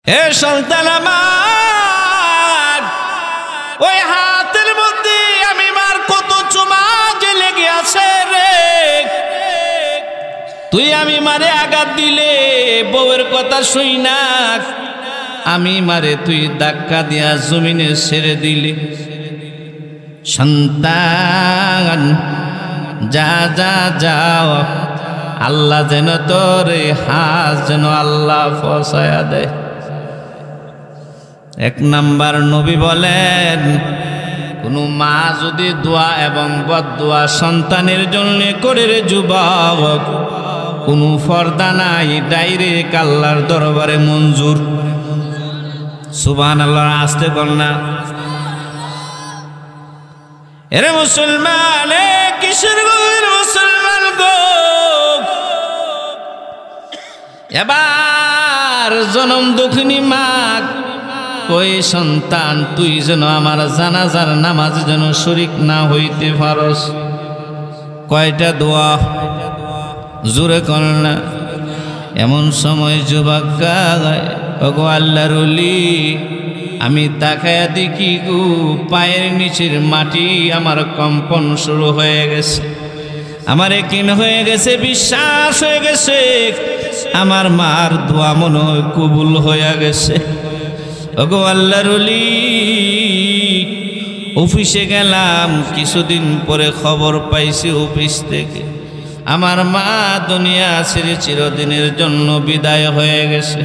হে সন্তান আমার, ওই হাতের মধ্যে আমি মার কত চুমা যে লেগে আছে রে। তুই আমি মারে আঘাত দিলে বউয়ের কথা শুই না, আমি মারে তুই ধাক্কা দিয়া জমিনে ছেড়ে দিলে। সন্তান যা যা যাও, আল্লাহ যেন তোর হাত যেন আল্লাহ ফসায়া দেয়। এক নাম্বার নবী বলেন, কোন মা যদি দোয়া এবং বদদোয়া সন্তানের জন্য করে রে যুবক, কোনো পর্দা নাই, ডাইরেক্ট আল্লাহর দরবারে মঞ্জুর। সুবহানাল্লাহ, আসতে কন্যা। এরে মুসলমান, কিশোর গলের মুসলমান গো, এবার জনম দুঃখিনী মা কই সন্তান, তুই যেন আমার জানাজার নামাজ যেন শরীক না হইতে পারস। কয়টা দোয়া জোরে কর না। এমন সময় যুবক গায়, ওগো আল্লাহর ওলি, আমি তাকায়া দেখি গো পায়ের নিচের মাটি আমার কম্পন শুরু হয়ে গেছে, আমার একিন হয়ে গেছে, বিশ্বাস হয়ে গেছে, আমার মার দোয়া মনে হয় কবুল হয়ে গেছে। ওগো আল্লাহর ওলি, অফিসে গেলাম, কিছুদিন পরে খবর পাইছি অফিস থেকে আমার মা দুনিয়া ছেড়ে চিরদিনের জন্য বিদায় হয়ে গেছে।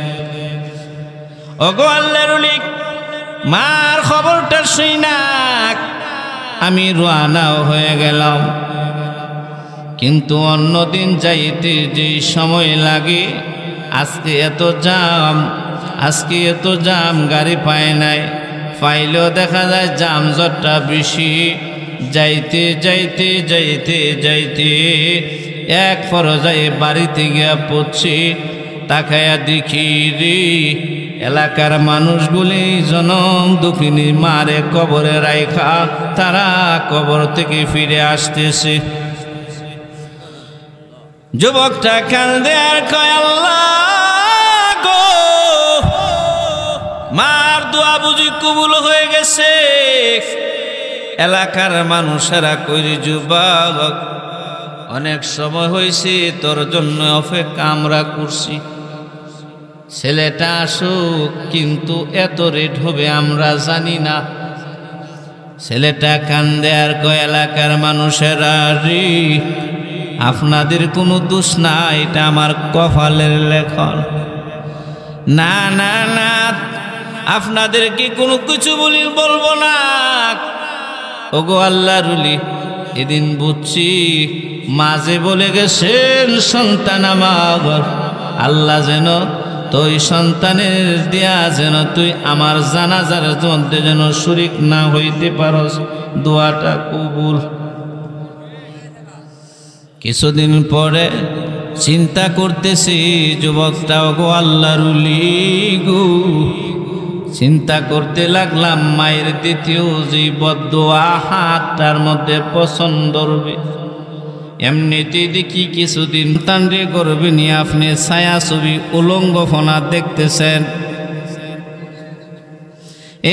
ওগো আল্লাহর ওলি, মার খবরটা শুই না আমি রওনাও হয়ে গেলাম, কিন্তু অন্যদিন যাইতে যে সময় লাগে, আজকে এত জাম, আজকে এত জাম, গাড়ি পায় নাই, পাইলেও দেখা যায় জামজটটা বেশি। যাইতে যাইতে যাইতে যাইতে এক পর্যায়ে বাড়িতে গিয়া পড়ছি, তাকায়া দেখি রে এলাকার মানুষগুলি জনম দুঃখিনী মারে কবরে রাইখা তারা কবর থেকে ফিরে আসতেছে। যুবকটা কান্দে আর কয়, আল্লাহ গো, মার দোয়া বুঝি কবুল হয়ে গেছে। এলাকার মানুষেরা কইরে, যুবক অনেক সময় হয়েছে, তোর জন্য অপেক্ষা আমরা করছি, ছেলেটা আসুক, কিন্তু এত রেট হবে আমরা জানি না। ছেলেটা কান্দে আর কয়, এলাকার মানুষেরা রে, আপনাদের কোনো দোষ না, এটা আমার কপালের লেখন। না না না, আপনাদেরকে কোনো কিছু বলবো না। ওগো আল্লাহর ওলি, এদিন বুঝছি মাঝে বলে গেছেন, সন্তান আমার, আল্লাহ যেন তুই সন্তানের দিয়া যেন তুই আমার জানাজার মধ্যে যেন শরীক না হইতে পারস, দোয়াটা কবুল। কিছুদিন পরে চিন্তা করতেছি, যুবকটা ওগো আল্লাহর ওলি গো, চিন্তা করতে লাগলাম মায়ের দ্বিতীয় যে বদদোয়া হাতটার মধ্যে পছন্দ হবে। এমনিতে দেখি কিছুদিন তান্ডে করবে নিয়ে আপনি ছায়া ছবি উলঙ্গ ফোনা দেখতেছেন।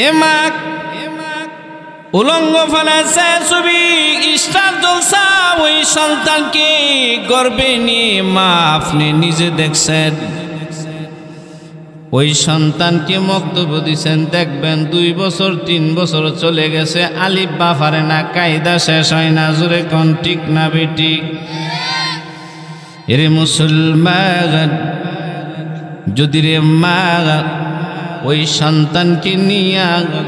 এ মা, উলঙ্গ ফোনা ছায়া ছবি স্টার জলসা, ওই সন্তানকে গর্বে নিয়ে মা আপনি নিজে দেখছেন। ওই সন্তানকে বক্তব্য দিচ্ছেন, দেখবেন 2 বছর 3 বছর চলে গেছে, আলিফ বা পারে না, কায়দা শেষ হয় না, জোরে কোন ঠিক না বেটি? এরে মুসলমান, যদি রে মা ওই সন্তানকে নিয়ে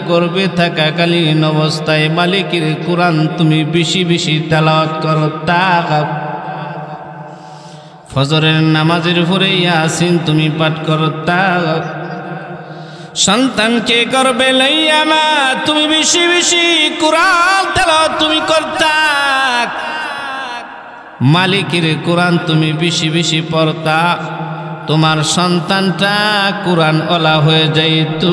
গর্বে থাকাকালীন অবস্থায় মালিকের কোরআন তুমি বেশি বেশি তেলাওয়াত করো, তা ফজরের নামাজের পরে ইয়াসিন তুমি পাঠ করো, তা সন্তানকে গর্বে লইয়া মা তুমি বেশি বেশি কোরআন তেলাওয়াত তুমি করতা, মালিকের কোরআন তুমি বেশি বেশি পড়তা, তোমার সন্তানটা কোরআন ওয়ালা হয়ে যাইত।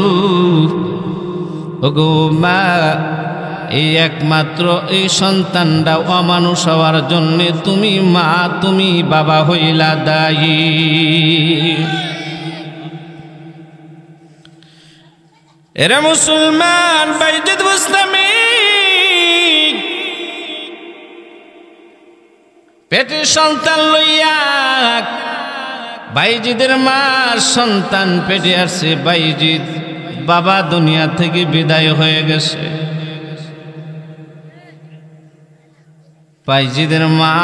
ওগো মা, এই একমাত্র এই সন্তানটা অমানুষ হওয়ার জন্য তুমি মা, তুমি বাবা হইলা দায়ী। এরা মুসলমান বাইজিদ বুস্তামি পেটে সন্তান লইয়া বাইজিদের মা সন্তান পেটে আসছে। বাইজিদ বাবা দুনিয়া থেকে বিদায় হয়ে গেছে। বাইজিদের মা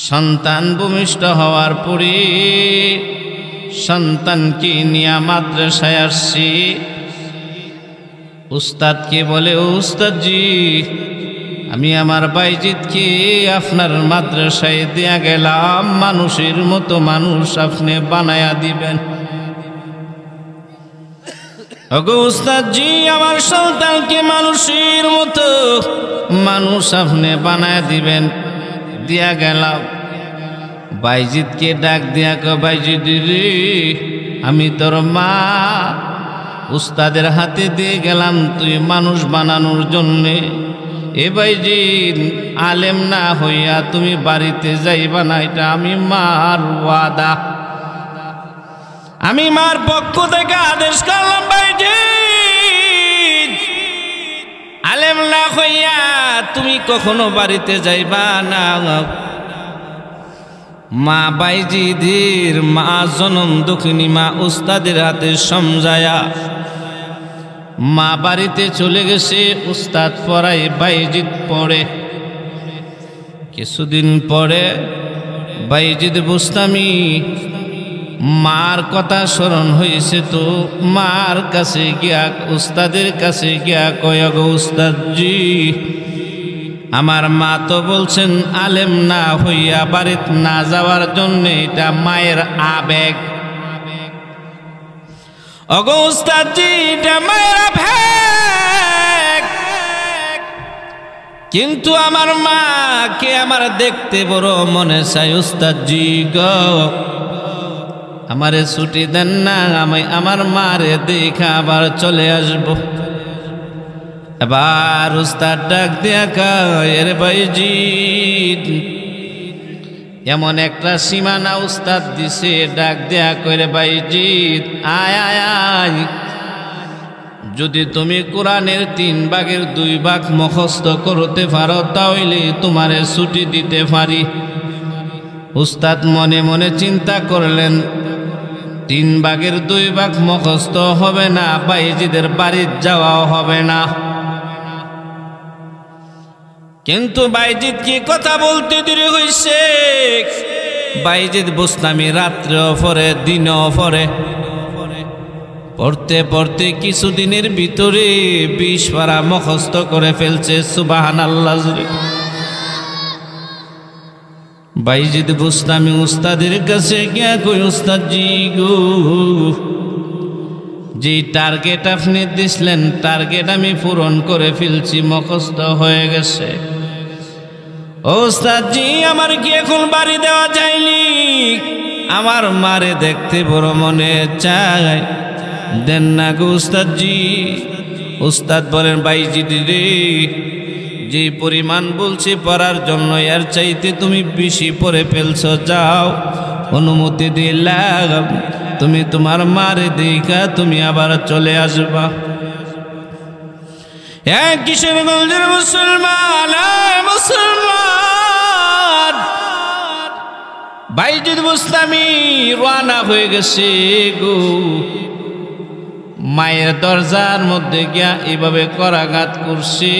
সন্তান ভূমিষ্ঠ হওয়ার পরে সন্তানকে নিয়ে মাদ্রাসায় আসছি। উস্তাদকে বলে, উস্তাদজি আমি আমার বাইজিদকে আপনার মাদ্রাসায় দিয়া গেলাম, মানুষের মতো মানুষ আপনি বানায়া দিবেন। ওগো উস্তাদজি আমার সন্তানকে মানুষের মতো মানুষ আপনি বানায়া দিবেন। দিয়া গেলাম। বাইজিদকে ডাক দিয়া কো, বাইজিদ রে আমি তোর মা উস্তাদের হাতে দিয়ে গেলাম তুই মানুষ বানানোর জন্যে। এ বাইজিদ আলেম না হইয়া তুমি বাড়িতে যাইবা না, এটা আমি মার ওয়াদা। আমি মার পক্ষ থেকে আদেশ করলাম, বাইজিদ আলেম না হইয়া তুমি কখনো বাড়িতে যাইবা না। মা বাইজিদের মা জনম দুঃখিনী মা উস্তাদের হাতে সমঝায়া মা বাড়িতে চলে গেছে। উস্তাদ পড়ায়, বাইজিদ পড়ে। কিছুদিন পরে বাইজিদ বুস্তামি মার কথা স্মরণ হয়েছে, তো মার কাছে গিয়া উস্তাদের কাছে গিয়া কয়, গো উস্তাদজি আমার মা তো বলছেন আলেম না হইয়া বাড়িতে না যাওয়ার জন্য, এটা মায়ের আবেগ। ওগো উস্তাদজি এটা মায়ের আবেগ, কিন্তু আমার মাকে আমার দেখতে বড় মনে চাই। উস্তাদজি গো আমারে ছুটি দেন না, আমি আমার মারে দেখা আবার চলে আসবো। এবার উস্তাদ ডাক দিয়া কয়, এর বাইজিদ এমন একটা সীমানা উস্তাদ দিছে, ডাক দেয়া কইরে বাইজিদ আয় আয় আয়, যদি তুমি কোরআনের 3 ভাগের 2 ভাগ মুখস্থ করতে পারো তাহলে তোমারে ছুটি দিতে পারি। উস্তাদ মনে মনে চিন্তা করলেন 3 ভাগের 2 ভাগ মুখস্থ হবে না, বাইজিদের বাড়ি যাওয়াও হবে না। কিন্তু বাইজিদ কি কথা বলতে দেরি হইছে। বাইজিদ বুস্তামি রাত্রেও পড়ে দিনও পড়ে, পড়তে পড়তে কিছুদিনের ভিতরে 20 পারা মুখস্থ করে ফেলছে। সুবহানাল্লাহ। বাইজিদ বুস্তামি উস্তাদের কাছে গিয়া কই, উস্তাদজি গো যে টার্গেট আপনি দিছিলেন টার্গেট আমি পূরণ করে ফেলছি, মুখস্থ হয়ে গেছে। উস্তাদজি আমার কি এখন বাড়ি দেওয়া যায়নি? আমার মারে দেখতে বড় মনে চায়, দেন না গো উস্তাদজি। উস্তাদ বলেন, বাইজিদ রে যে পরিমাণ বলছি পড়ার জন্য এর চাইতে তুমি বেশি পড়ে ফেলছো, যাও অনুমতি দিলাম, তুমি তোমার মারে দেখা তুমি আবার চলে আসবা। কিশোরগঞ্জের মুসলমান মুসলমান বাইজিদ বুস্তামি রওনা হয়ে গেছে গো। মায়ের দরজার মধ্যে গিয়া এভাবে করাঘাত করছে,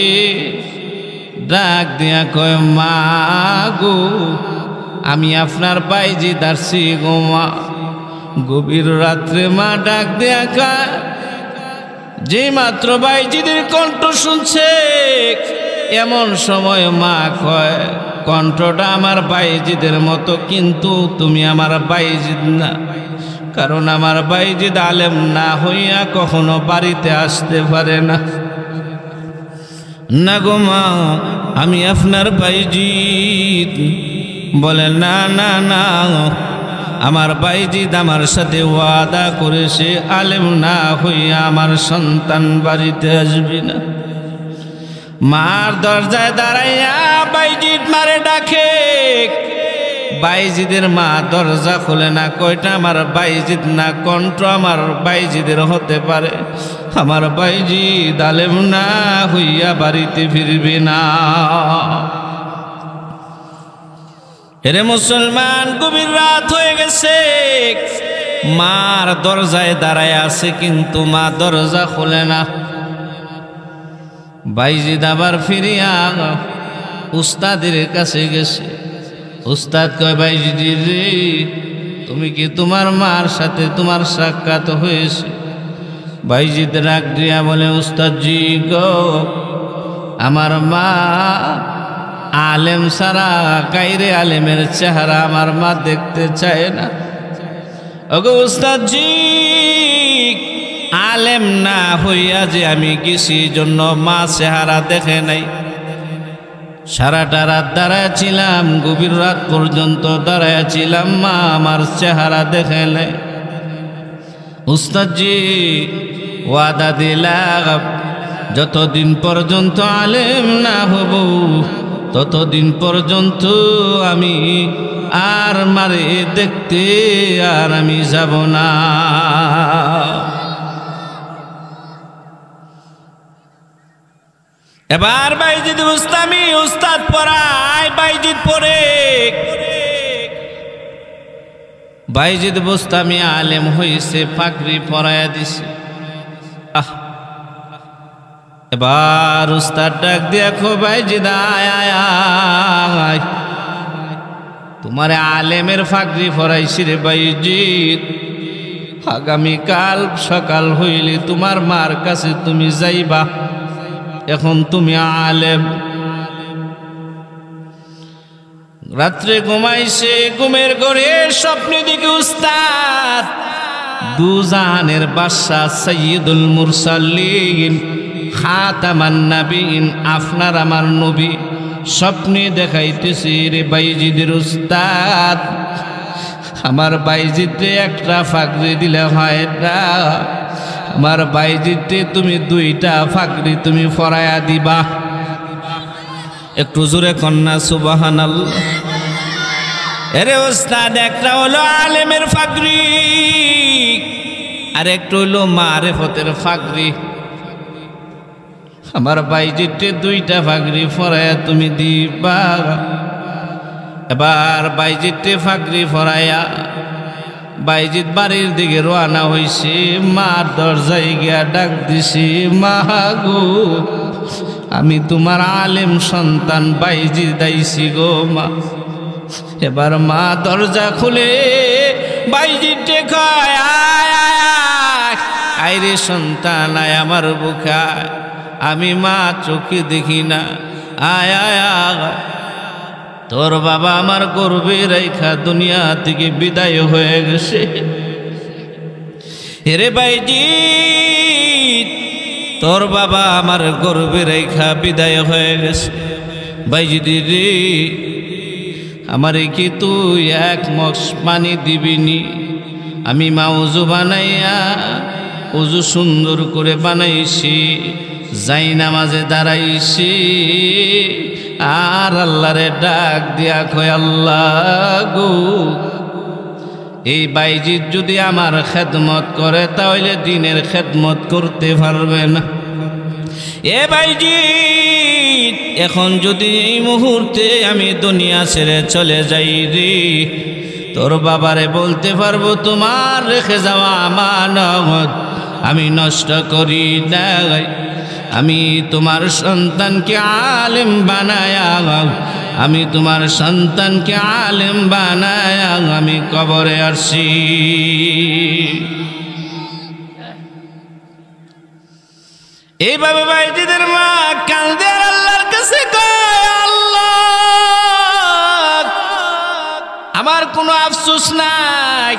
ডাক দিয়া কয়, মা গো আমি আপনার বাইজিদ আসছি গো মা। গভীর রাত্রে মা ডাক দেয়া কয়, যে মাত্র বাইজিদের কণ্ঠ শুনছে এমন সময় মা কয়, কণ্ঠটা আমার বাইজিদের মতো, কিন্তু তুমি আমার বাইজিদ না, কারণ আমার বাইজিদ আলেম না হইয়া কখনো বাড়িতে আসতে পারে না। না গো মা আমি আপনার বাইজিদ। বলে, না না না, আমার বাইজিদ আমার সাথে ওয়াদা করেছে আলেম না হইয়া আমার সন্তান বাড়িতে আসবি না। মার দরজায় দাঁড়াইয়া বাইজিদ মারে ডাকে, বাইজিদের মা দরজা খুলে না, কয়টা আমার বাইজিদ না কণ্ঠ আমার বাইজিদের হতে পারে। আমার বাইজিদ আলেম না হইয়া বাড়িতে ফিরবে না। এরে মুসলমান, গভীর রাত হয়ে গেছে, মার দরজায় দাঁড়ায় আছে কিন্তু মা দরজা খোলে না। বাইজিদ আবার ফিরিয়া উস্তাদের কাছে গেছে। উস্তাদ কয়, বাইজিদ রে, তুমি কি তোমার মার সাথে তোমার সাক্ষাৎ হয়েছে? বাইজিদ রাগ দিয়া বলে, উস্তাদজি গো, আমার মা আলেম সারা কাইরে আলেমের চেহারা আমার মা দেখতে চায় না। ওগো উস্তাদজি, আলেম না হইয়া যে আমি গেছি জন্য মা চেহারা দেখে নাই। সারাটা রাত দাঁড়াইছিলাম, গভীর রাত পর্যন্ত দাঁড়াইছিলাম, মা আমার চেহারা দেখে নাই। উস্তাদজি ওয়াদা দিলাম, যতদিন পর্যন্ত আলেম না হব ততদিন পর্যন্ত আমি আর মারে দেখতে আর আমি যাব না। এবার বাইজিদ বুস্তামি উস্তাদ পড়ায়, বাইজিদ পড়ে। বাইজিদ বুস্তামি আলেম হইছে, পাগড়ি পরায়া দিছে। এবার উস্তাদ ডাক দেখো, বাইজিদ আয় আয় আয়, তোমারে আলেমের পাগড়ি পরাইছি রে বাইজিদ। আগামীকাল সকাল হইলে তোমার মার কাছে তুমি যাইবা, এখন তুমি আলেম। রাত্রে ঘুমাইছে, ঘুমের ঘরে স্বপ্নে দিকে উস্তাদ দুজাহানের বাদশাহ সাইয়্যিদুল মুরসালিন খাতামান নবীন, আপনার আমার নবী স্বপ্নে দেখাইতেছে রে বাইজিদের উস্তাদ, আমার বাইজিদে একটা পাগড়ি দিলে হয় না, আমার বাইজিদে তুমি দুইটা পাগড়ি তুমি পরায়া দিবা। একটু জোরে কন্যা সুবহানাল্লাহ। এরে উস্তাদ, একটা হলো আলেমের পাগড়ি আর একটু হলো মারেফতের পাগড়ি। আমার বাইজিদে দুইটা পাগড়ি পরায়া তুমি দিবা। এবার বাইজিদে পাগড়ি পরায়া বাইজিদ বাড়ির দিকে রওনা হইছে। মার দরজায় গিয়া ডাক দিছি, মা গো, আমি তোমার আলেম সন্তান বাইজিদ আইছি গো মা। এবার মা দরজা খুলে বাইজিদ কয়, আয় আয় আয়, আইরে সন্তান আয় আমার বুখায়, আমি মা চোখে দেখি না, আয় আয় আয়। তোর বাবা আমার গর্বে রেখা দুনিয়া থেকে বিদায় হয়ে গেছে। এরে বাইজিদ, তোর বাবা আমার গর্বে রেখা বিদায় হয়ে গেছে। বাইজিদ রে, আমারে কি তুই এক মগ পানি দিবিনি? আমি মা উজু বানাইয়া, উজু সুন্দর করে বানাইছি, যাই নামাজে দাঁড়াইছি, আর আল্লাহরে ডাক দিয়া কয়, আল্লাহ গো, এই বাইজিদ যদি আমার খেদমত করে তাহলে দিনের খেদমত করতে পারবে না। এ বাইজিদ, এখন যদি এই মুহূর্তে আমি দুনিয়া ছেড়ে চলে যাই রে, তোর বাবারে বলতে পারবো তোমার রেখে যাওয়া আমানত আমি নষ্ট করি নাই। আমি তোমার সন্তানকে আলেম বানায়া, আমি তোমার সন্তানকে আলেম বানায়া আমি কবরে আসছি। এইভাবে বাইজিদের মা কান্দে আর আল্লাহর কাছে কয়, আল্লাহ, আমার কোনো আফসোস নাই,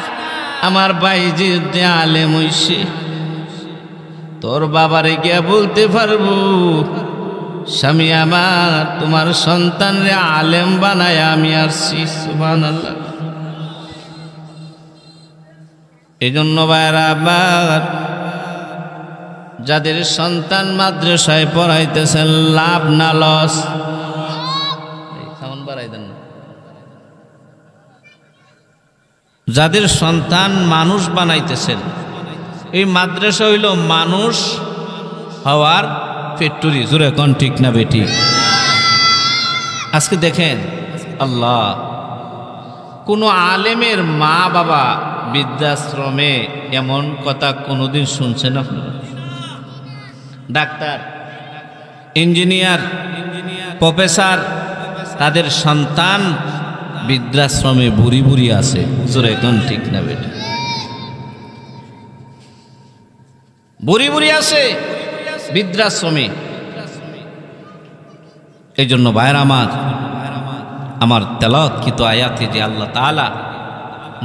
আমার বাইজিদ আলেম হইছে। তোর বাবারে গিয়া বলতে পারবো, স্বামী আমার তোমার সন্তানরে আলেম বানায় আমি আসছি। সুবহানাল্লাহ। এই জন্য ভাইরা আমার, যাদের সন্তান মাদ্রাসায় পড়াইতেছেন, লাভ না লস, সাউন্ড বাড়াই দেন, যাদের সন্তান মানুষ বানাইতেছেন, এই মাদ্রাসা হইল মানুষ হওয়ার ফ্যাক্টরি। জোরে কোন ঠিক না বেটি? আজকে দেখেন, আল্লাহ, কোনো আলেমের মা বাবা বৃদ্ধাশ্রমে, এমন কথা কোনোদিন শুনছেন আপনারা? ডাক্তার, ইঞ্জিনিয়ার, প্রফেসর, তাদের সন্তান বৃদ্ধাশ্রমে বুড়ি বুড়ি আছে। জোরে কোন ঠিক না বেটি? বুড়ি বুড়ি আছে বৃদ্ধাশ্রমে। এই জন্য ভাইরা আমার তেলাওয়াতকৃত আয়াতে যে আল্লাহ তাআলা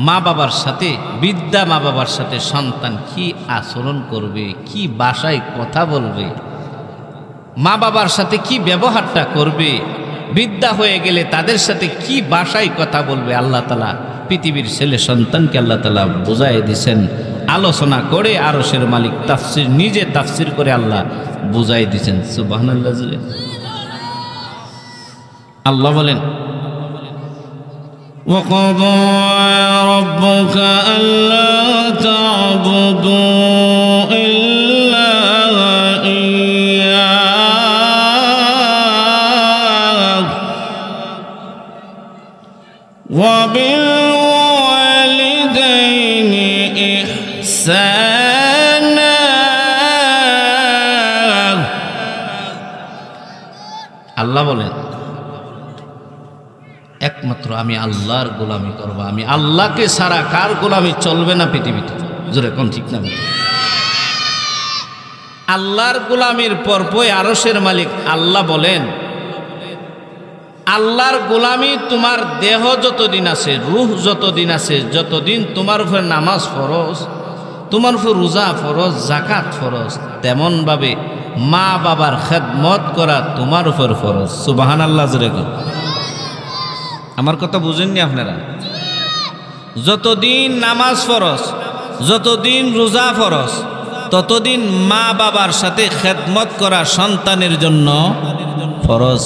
মা বাবার সাথে, বৃদ্ধা মা বাবার সাথে সন্তান কি আচরণ করবে, কি ভাষায় কথা বলবে, মা বাবার সাথে কি ব্যবহারটা করবে, বৃদ্ধা হয়ে গেলে তাদের সাথে কি ভাষায় কথা বলবে, আল্লাহ তাআলা পৃথিবীর ছেলে সন্তানকে আল্লাহ তাআলা বুঝাই দিয়েছেন। আলোচনা করে আরশের মালিক তাফসির, নিজে তাফসির করে আল্লাহ বুঝাই দিয়েছেন। সুবহানাল্লাহ। আল্লাহ বলেন, وَقَضَى رَبُّكَ أَلَّا تَعْبُدُوا إِلَّا إِيَّاهُ وَبِالْوَالِدَيْنِ إِحْسَانًا। আল্লাহ বলেন, একমাত্র আমি আল্লাহর গোলামি করব, আমি আল্লাহকে ছাড়া কার গোলামি চলবে না পৃথিবীতে। জোরে কোন ঠিক না? আল্লাহর গোলামির পরপই আরশের মালিক আল্লাহ বলেন, আল্লাহর গোলামি তোমার দেহ যতদিন আছে, রূহ যতদিন আছে, যতদিন তোমার উপর নামাজ ফরজ, তোমার উপর রোজা ফরজ, যাকাত ফরজ, তেমন ভাবে মা বাবার খেদমত করা তোমার উপর ফরজ। সুবহানাল্লাহ। জোরে কোন। আমার কথা বুঝেননি আপনারা? যতদিন নামাজ ফরজ, যতদিন রোজা ফরজ, ততদিন মা বাবার সাথে খেদমত করা সন্তানের জন্য ফরজ।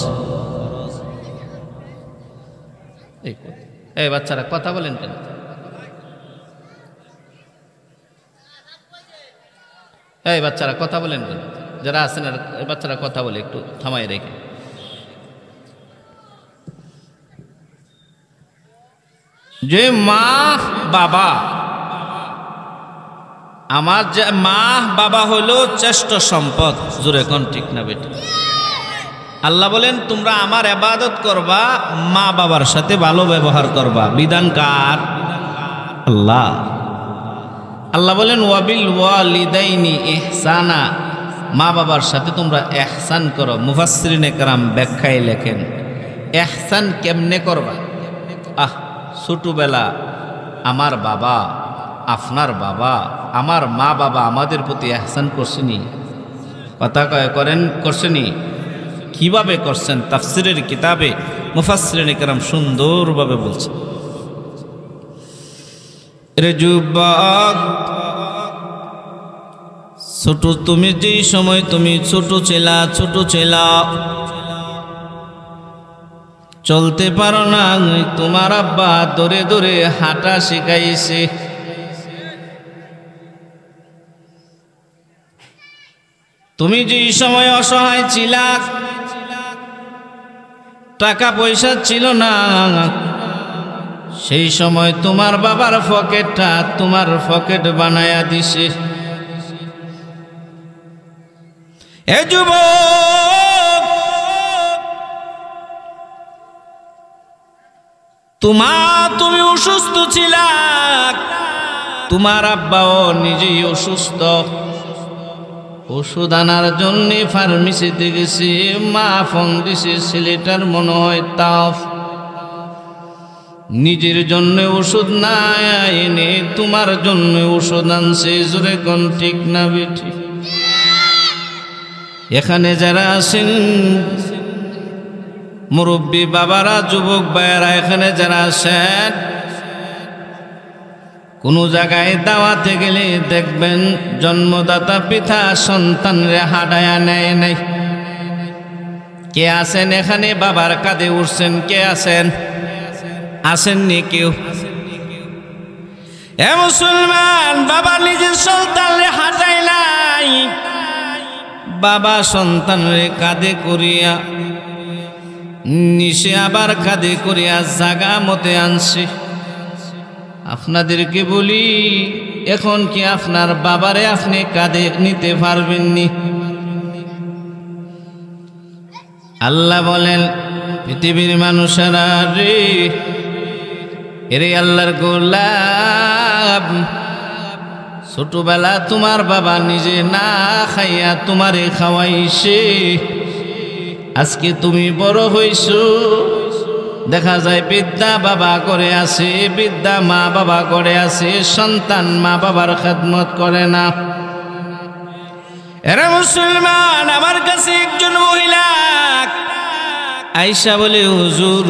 এই বাচ্চারা কথা বলেন কেন? এই বাচ্চারা কথা বলেন কেন? যারা আছেন বাচ্চারা কথা বলে, একটু থামাই রেখে। যে মা বাবা, আমার যে মা বাবা হলো শ্রেষ্ঠ সম্পদ। জোরে কোন ঠিক না বেটি? আল্লাহ বলেন, তোমরা আমার ইবাদত করবা, মা বাবার সাথে ভালো ব্যবহার করবা। বিধান কার? আল্লাহ। আল্লাহ বলেন, ওয়াবিল ওয়ালিদাইনি ইহসানা, মা বাবার সাথে তোমরা ইহসান করো। মুফাসসিরিনে কেরাম ব্যাখ্যায় লেখেন, ইহসান কেমনে করবা? ছোটবেলা আমার বাবা, আপনার বাবা, আমার মা বাবা আমাদের প্রতি ইহসান করছেনি? কথা করেন, করছেনি? কিভাবে করছেন? তাফসিরের কিতাবে মুফাসসিরিনে কেরাম সুন্দরভাবে বলছেন। রে যুবক, ছোট, তুমি যেই সময় তুমি ছোট ছিলা, চলতে পারো না, তোমার আব্বা দৌড়ে দৌড়ে হাঁটা শিখাইছে। তুমি যেই সময় অসহায় ছিলা, টাকা পয়সা ছিল না, সেই সময় তোমার বাবার পকেটটা তোমার পকেট বানায়া দিছে। এ যুবক, তুমি অসুস্থ ছিলা, তোমার আব্বাও নিজেই অসুস্থ, ওষুধ আনার জন্য ফার্মেসিতে গেছে, মা ফোন দিছে, ছেলেটার মনে হয় তাফ, নিজের জন্য ওষুধ না এনে তোমার জন্য ওষুধ আনছে। জোরে কোন ঠিক না বেঠি? এখানে যারা আছেন মুরব্বী বাবারা, যুবক ভাইয়েরা, এখানে যারা আছেন, কোনো জায়গায় দাওয়াতে গেলে দেখবেন জন্মদাতা পিতা সন্তানরে হাঁটায়া নেয় নাই। কে আছেন এখানে বাবার কাঁধে উঠছেন? কে আছেন? আসেননি কেউ? এ মুসলমান, বাবা নিজের সন্তানরে হাঁটাই নাই, বাবা সন্তানরে কাঁধে করিয়া নিশে আবার কাঁধে করিয়া জাগা মতে আনছে। আপনাদেরকে বলি, এখন কি আপনার বাবারে আপনি কাঁধে নিতে পারবেননি? আল্লাহ বলেন, পৃথিবীর মানুষেরা রে, এরে আল্লাহর গোলাম, ছোটবেলা তোমার বাবা নিজে না খাইয়া তোমারে খাওয়াইছে, আজকে তুমি বড় হইছো, দেখা যায় বিদ্যা বাবা করে আছে, বিদ্যা মা বাবা করে আছে, সন্তান মা বাবার খেদমত করে না। এরা মুসলমান, আমার কাছে একজন মহিলা আয়েশা বলে, হুজুর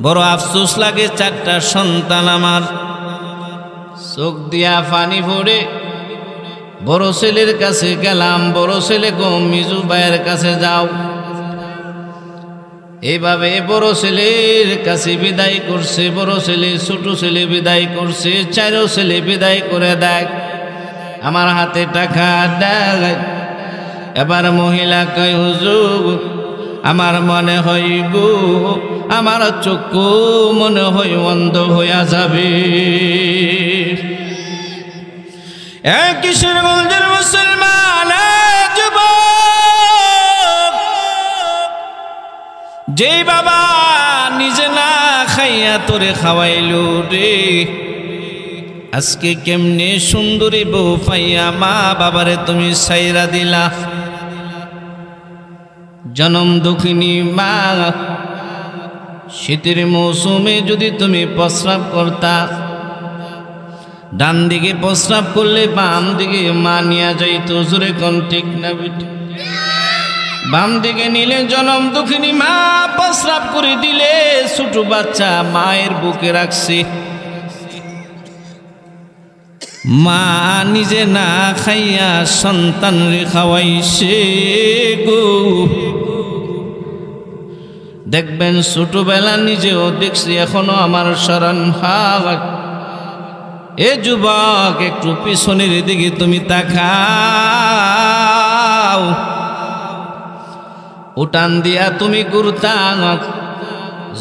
বড় আফসোস লাগে, 4টা সন্তান আমার, চোখ দিয়া পানি পড়ে বড় ছেলের কাছে গেলাম, বড় ছেলে গো মিজু ভাইয়ের কাছে যাও। এইভাবে বড় ছেলের কাছে বিদায় করছে, বড় ছেলে ছোট ছেলে বিদায় করছে, 4 ছেলে বিদায় করে দেয়, আমার হাতে টাকা দেয়। এবার মহিলা কয়, হুজুর আমার মনে হয় গো, আমার চক্ষু মনে হয় অন্ধ হইয়া যাবে। কিশোরগঞ্জের মুসলমান যুবক, যেই বাবা নিজে না খাইয়া তোরে খাওয়াইলো রে, আজকে কেমনে সুন্দরী বউ পাইয়া মা বাবারে তুমি সাইরা দিলা। জনম দুঃখিনী মা, শীতের মৌসুমে যদি তুমি প্রস্রাব করতা, ডান দিকে প্রস্রাব করলে বাম দিকে মা নিয়ে যাইতো, জোরে কোন ঠিক না বেটি? বাম দিকে নিলে জনম দুঃখিনী মা প্রস্রাব করে দিলে, ছোট বাচ্চা মায়ের বুকে রাখছে, মা নিজে না খাইয়া সন্তান রে খাওয়াইছে গো। দেখবেন ছোটবেলা নিজেও দেখছি, এখনো আমার স্মরণ হয়। এ যুবক, একটু পিছনের দিকে তুমি তাকাও, উঠান দিয়া তুমি ঘুরতা,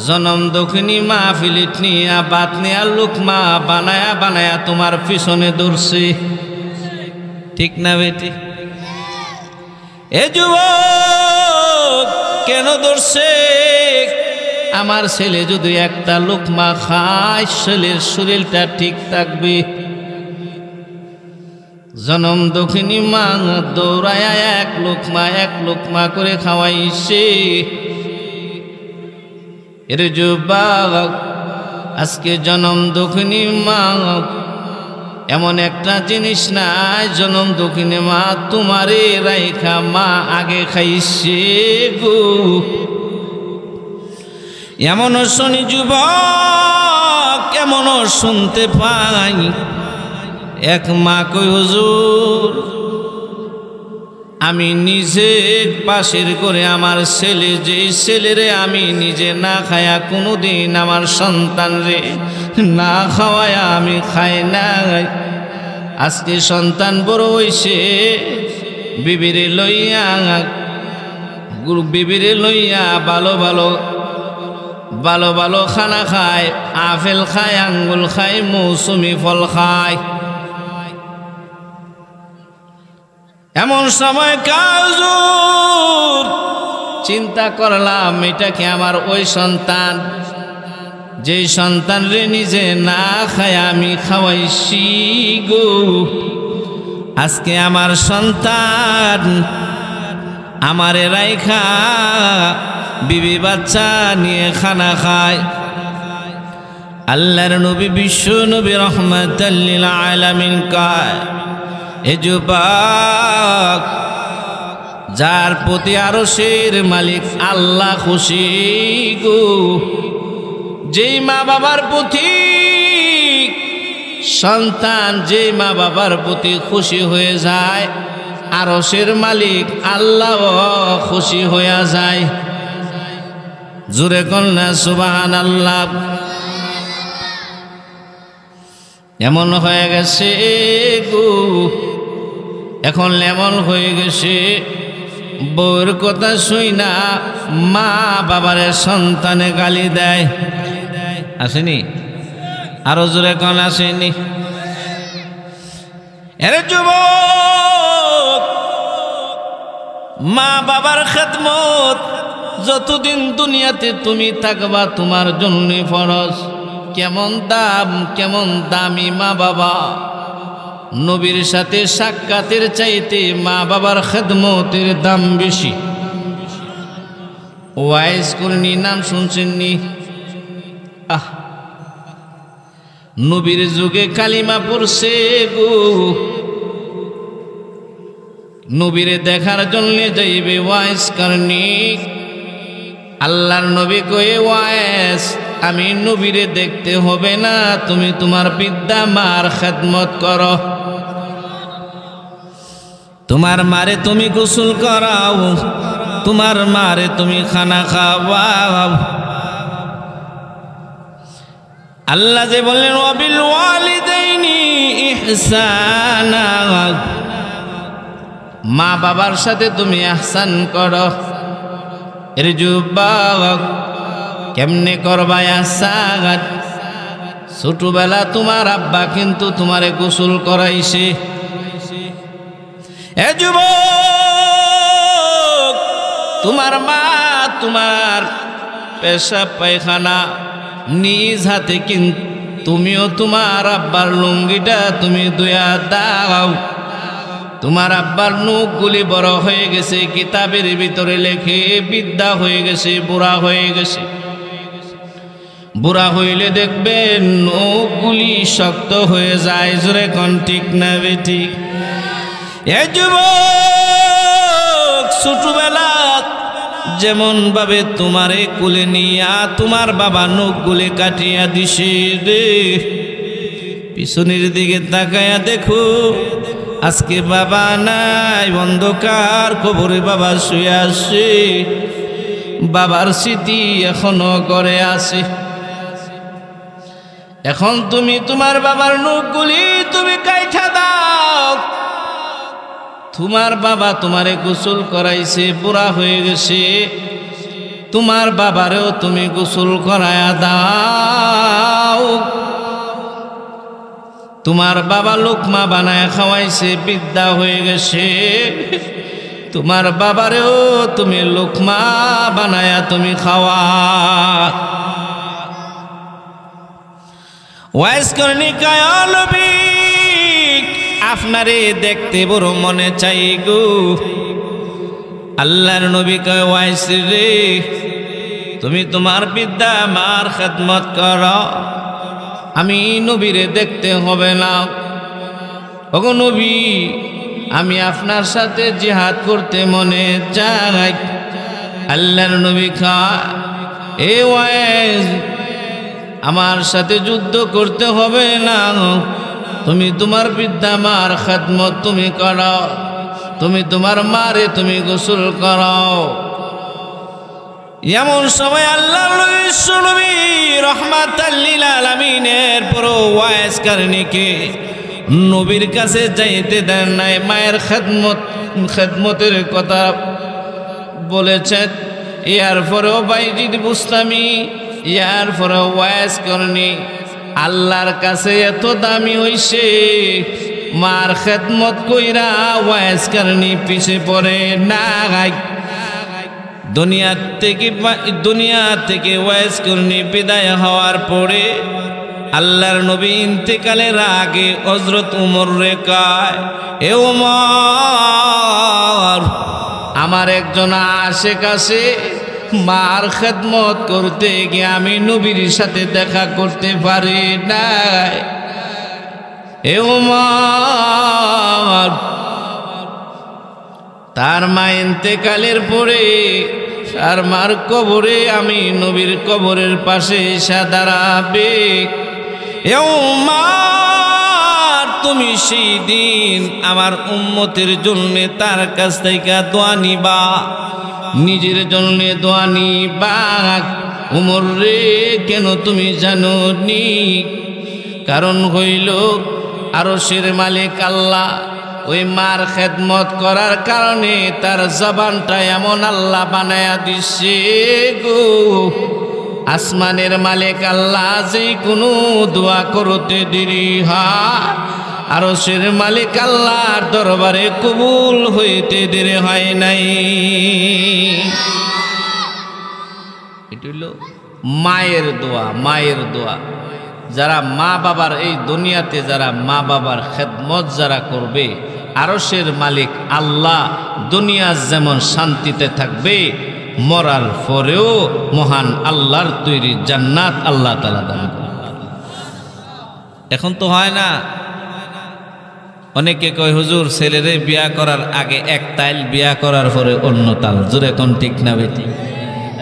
জনম দক্ষিণী মা ফিলিট নিয়া বাত নিয়া লুকমা বানায়া বানায়া তোমার পিছনে দৌড়ছে, ঠিক না বেটি? এ যুবক কেন দৌড়ছে? আমার ছেলে যদি একটা লুকমা খায়, ছেলের শরীরটা ঠিক থাকবে। জনম দক্ষিণী মা দৌড়ায়া এক লুকমা করে খাওয়াইছে। এর যুবক, আজকে জনম দক্ষিণী মা এমন একটা জিনিস নাই, জনম দক্ষিণী মা তোমারে রাইখা মা আগে খাইছে গো। এমনও শুনি যুবক, এমনও শুনতে পাই, এক মা কই, হুজুর আমি নিজে পাশের করে আমার ছেলে, যে ছেলেরে আমি নিজে না খায়া কোনোদিন আমার সন্তান রে না খাওয়ায়া আমি খাই নাই, আজকে সন্তান বড় হইছে, বিবিরে লইয়া ভালো ভালো খানা খায়, আপেল খায়, আঙ্গুল খায়, মৌসুমি ফল খায়। এমন সময় কাজুর চিন্তা করলাম, এটা কি আমার ওই সন্তান, যে সন্তান রে নিজে না খায় আমি খাওয়াইছি গো। আজকে আমার সন্তান আমারে রাইখা বিবি বাচ্চা নিয়ে খানা খায়। আল্লাহর নবী বিশ্ব নবী রহমাতাল লিল আলামিন কয়, এ যুবক, যার প্রতি আরশের মালিক আল্লাহ খুশি গো, যেই মা বাবার প্রতি সন্তান, যে মা বাবার প্রতি খুশি হয়ে যায়, আরশের মালিক আল্লাহ খুশি হয়ে যায়। জোরে কন্যা সুবহানাল্লাহ। এমন হয়ে গেছে গো, এখন এমন হয়ে গেছে বউর কথা শুই না মা বাবার সন্তানে গালি দেয়। আসেনি? আরো জোরে কোন আসেনি? এরে যুবক, মা বাবার খেদমত যতদিন দুনিয়াতে তুমি থাকবা তোমার জন্য ফরজ। কেমন দাম, কেমন দামি মা বাবা! নবীর সাথে সাক্ষাতের চাইতে মা বাবার খেদমতের দাম বেশি। ওয়াইস করনি নাম শুনছেননি? নবীর যুগে কালিমা পড়ছে গো, নবীরে দেখার জন্য যাইবে ওয়াইস করনি। আল্লাহর নবী কয়ে ওয়াইস আমি নবীরে দেখতে হবে না, তুমি তোমার বিদ্যা মার খেদমত করো। তোমার মারে তুমি গোসল করাও, তোমার মারে তুমি খানা খাওয়াও। আল্লাহ যে বললেন ওয়াবিল ওয়ালিদাইনি ইহসানা, মা বাবার সাথে তুমি ইহসান করো। এর যুবক কেমনে করবা ইহসান? ছোটবেলা তোমার আব্বা কিন্তু তোমারে গোসল করাইছে। এ যুবক, তোমার মা তোমার পেশাব পায়খানা নিজ হাতে, কিন্তু তুমিও তোমার আব্বার লুঙ্গিটা তুমি ধুয়া দাও। তোমার আব্বার নখগুলি বড় হয়ে গেছে, কিতাবের ভিতরে লেখে বিদ্যা হয়ে গেছে, বুড়া হয়ে গেছে। বুড়া হইলে দেখবেন নখগুলি শক্ত হয়ে যায়। জোরে কোন ঠিক না বেঠিক? এ যুবক, ছোটবেলা যেমন ভাবে তোমারে কুলে নিয়া তোমার বাবা নখগুলি কাটিয়া দিছে রে, পিছনের দিকে তাকায়া দেখো আজকে বাবা নাই, অন্ধকার কবরে বাবা শুয়ে আছে। বাবার স্মৃতি এখনো করে আছে। এখন তুমি তোমার বাবার নখগুলি তুমি কাইঠা দাও। তোমার বাবা তোমারে গোসল করাইছে, বুড়া হয়ে গেছে, তোমার বাবারেও তুমি গোসল করায়া দাও। তোমার বাবা লোকমা বানায় খাওয়াইছে, বিদ্যা হয়ে গেছে, তোমার বাবারেও তুমি লোকমা বানায়া তুমি খাওয়া। ওয়াইস করনি কায়ালবি, আপনারে দেখতে বড় মনে চাই গো। আল্লাহর নবী কয় ওয়াইস রে, তুমি তোমার বিদ্যা মার খেদমত করো, আমি নবীরে দেখতে হবে না। ওগো নবী, আমি আপনার সাথে জিহাদ করতে মনে চাই। আল্লাহর নবী কয় এ ওয়াইস, আমার সাথে যুদ্ধ করতে হবে না, তুমি তোমার বিদ্যা মার খেদমত তুমি করো, তুমি তোমার মারে তুমি গোসল করো। এমন সময় আল্লাহর নবী রাহমাতাল লিল আলামিনের পরও ওয়াইস কারণীকে নবীর কাছে যাইতে দেন নাই। মায়ের খেদমতের কথা বলেছেন, ইয়ার পরেও বাইজিদ বুস্তামি, ইয়ার পরেও ওয়াইস করনি আল্লাহর কাছে এত দামি হইছে, মার খেদমত কইরা ওয়াইস করনি পিছে পড়ে না। দুনিয়া থেকে ওয়াইস করনি বিদায় হওয়ার পরে আল্লাহর নবী ইন্তেকালের আগে হযরত উমর রে কয়, এ উমর, আমার একজন আশেক আছে, মার খেদমত করতে গিয়ে আমি নবীর সাথে দেখা করতে পারি না। এ উমর, তার মা ইন্তেকালের পরে তার মার কবরে আমি নবীর কবরের পাশে এসে দাঁড়াবে। এ উমর, তুমি সেই দিন আমার উম্মতের জন্য তার কাছ থেকে দোয়া নিবা, নিজের জন্য দোয়া নিবা। উমর রে, কেন তুমি জানো নি? কারণ হইল আরশের মালিক আল্লাহ ওই মার খেদমত করার কারণে তার জবানটা এমন আল্লাহ বানায়া দিছে গো, আসমানের মালিক আল্লাহ যে কোনো দোয়া করতে দেরি হয় আরশের মালিক আল্লাহর দরবারে কবুল হইতে দেরি হয় নাই। এটা হইল মায়ের দোয়া। মায়ের দোয়া যারা মা বাবার এই দুনিয়াতে যারা মা বাবার খেদমত যারা করবে আরশের মালিক আল্লাহ দুনিয়া যেমন শান্তিতে থাকবে মরার পরেও মহান আল্লাহর তৈরি জান্নাত আল্লাহ তাআলা দান করবে। এখন তো হয় না, অনেকে কয় হুজুর ছেলেরে বিয়া করার আগে এক তাইল, বিয়া করার পরে অন্য তাল। জোরে কোন ঠিক না বেটি?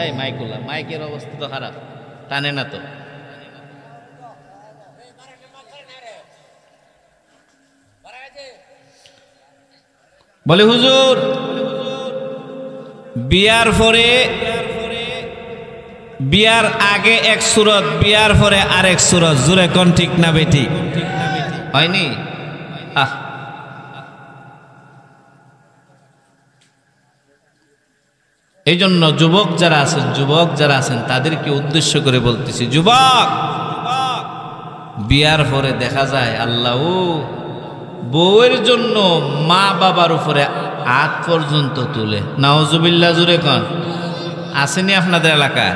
এই মাইকুলা, মাইকের অবস্থা তো খারাপ, টানে না তো। বলে হুজুর বিয়ার পরে, বিয়ার আগে এক সুরত, বিয়ার পরে আরেক সুরত। জোরে কোন ঠিক না বেটি? হয়নি? এই জন্য যুবক যারা আছেন, যুবক যারা আছেন তাদেরকে উদ্দেশ্য করে বলতেছি, যুবক বিয়ার পরে দেখা যায় আল্লাহ বউয়ের জন্য মা বাবার উপরে হাত পর্যন্ত তুলে। নাউজুবিল্লাহ, জুরে কন আসেনি আপনাদের এলাকায়?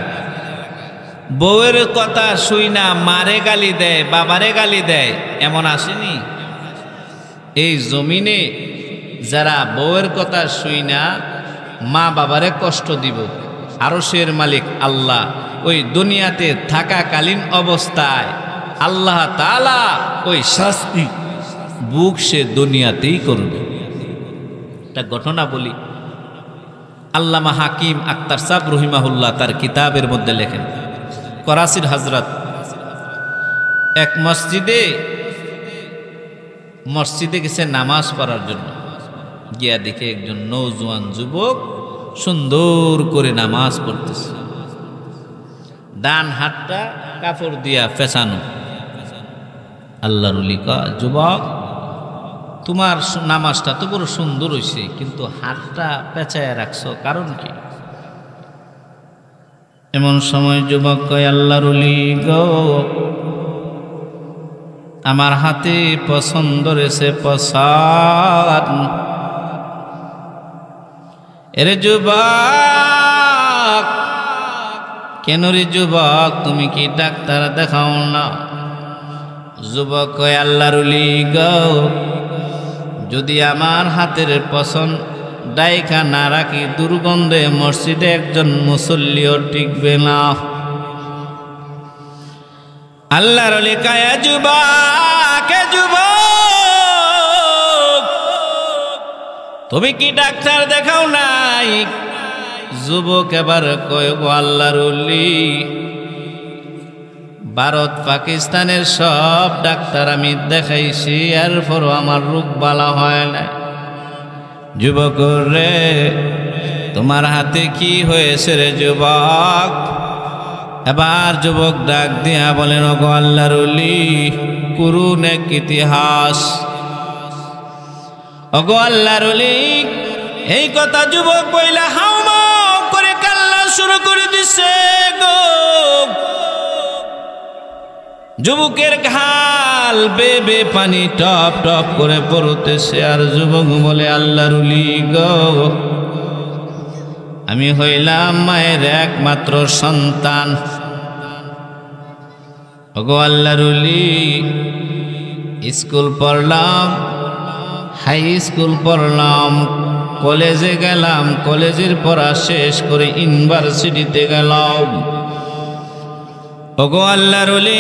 বউয়ের কথা শুই না মারে গালি দেয়, বাবারে গালি দেয়, এমন আসেনি? এই জমিনে যারা বউয়ের কথা শুই না মা বাবারে কষ্ট দিব আরশের মালিক আল্লাহ ওই দুনিয়াতে থাকাকালীন অবস্থায় আল্লাহ তাআলা ওই শাস্তি বুক সে দুনিয়াতেই করবে। একটা ঘটনা বলি, আল্লামা হাকিম আক্তার সাহেব রহিমাহুল্লাহ তার কিতাবের মধ্যে লেখেন, করাচির হযরত এক মসজিদে গেছে নামাজ পড়ার জন্য। গিয়া দেখে একজন নওজোয়ান যুবক সুন্দর করে নামাজ পড়তেছে, ডান হাতটা কাপড় দিয়া পেঁচানো। আল্লাহর ওলি কয়, যুবক তোমার নামাজটা তো বড় সুন্দর হইছে, কিন্তু হাতটা পেঁচায় রাখছো কারণ কি? এমন সময় যুবক কয়, আল্লাহর ওলি গো আমার হাতে পছন্দ রয়েছে পছাদ। এরে যুবক, কেন রে যুবক তুমি কি ডাক্তার দেখাও না? যুবক কয়, আল্লাহর ওলি গো যদি আমার হাতের পছন্দ ডাইকা না রাখি দুর্গন্ধে মসজিদে একজন মুসল্লিও টিকবে না। আল্লাহর ওলি কয়, যুবক তুমি কি ডাক্তার দেখাও নাই? যুবক এবার কয়, গো আল্লাহর ওলি ভারত পাকিস্তানের সব ডাক্তার আমি দেখাইছি, এরপরও আমার রোগ বালা হয় না। যুবক রে তোমার হাতে কি হয়েছে রে যুবক? এবার যুবক ডাক দিয়া বলেন, ওগো আল্লাহর ওলি করুন এক ইতিহাস। ওগো আল্লাহর ওলি এই কথা যুবক বইলা হাউমাউ করে কান্না শুরু করে দিছে গো। যুবকের ঘাল বেবে পানি টপ টপ করে পড়তেছে, আর যুবক বলে, আল্লাহর ওলি গো আমি হইলাম মায়ের একমাত্র সন্তান। ওগো আল্লাহর ওলি স্কুল পড়লাম, হাই স্কুল পড়লাম, কলেজে গেলাম, কলেজের পড়া শেষ করে ইউনিভার্সিটিতে গেলাম। ওগো আল্লাহর ওলি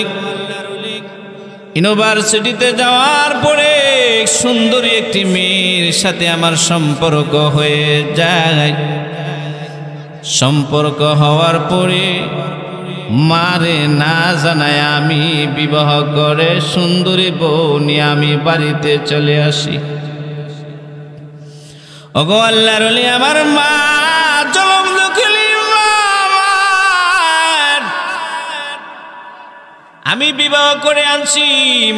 ইউনিভার্সিটিতে যাওয়ার পরে সুন্দরী একটি মেয়ের সাথে আমার সম্পর্ক হয়ে যায়। সম্পর্ক হওয়ার পরে মারে না জানায় আমি বিবাহ করে সুন্দরী বউ নিয়ে আমি বাড়িতে চলে আসি। ওগো আল্লাহর ওলি আমার মা জলম দুঃখী আমি বিবাহ করে আনছি,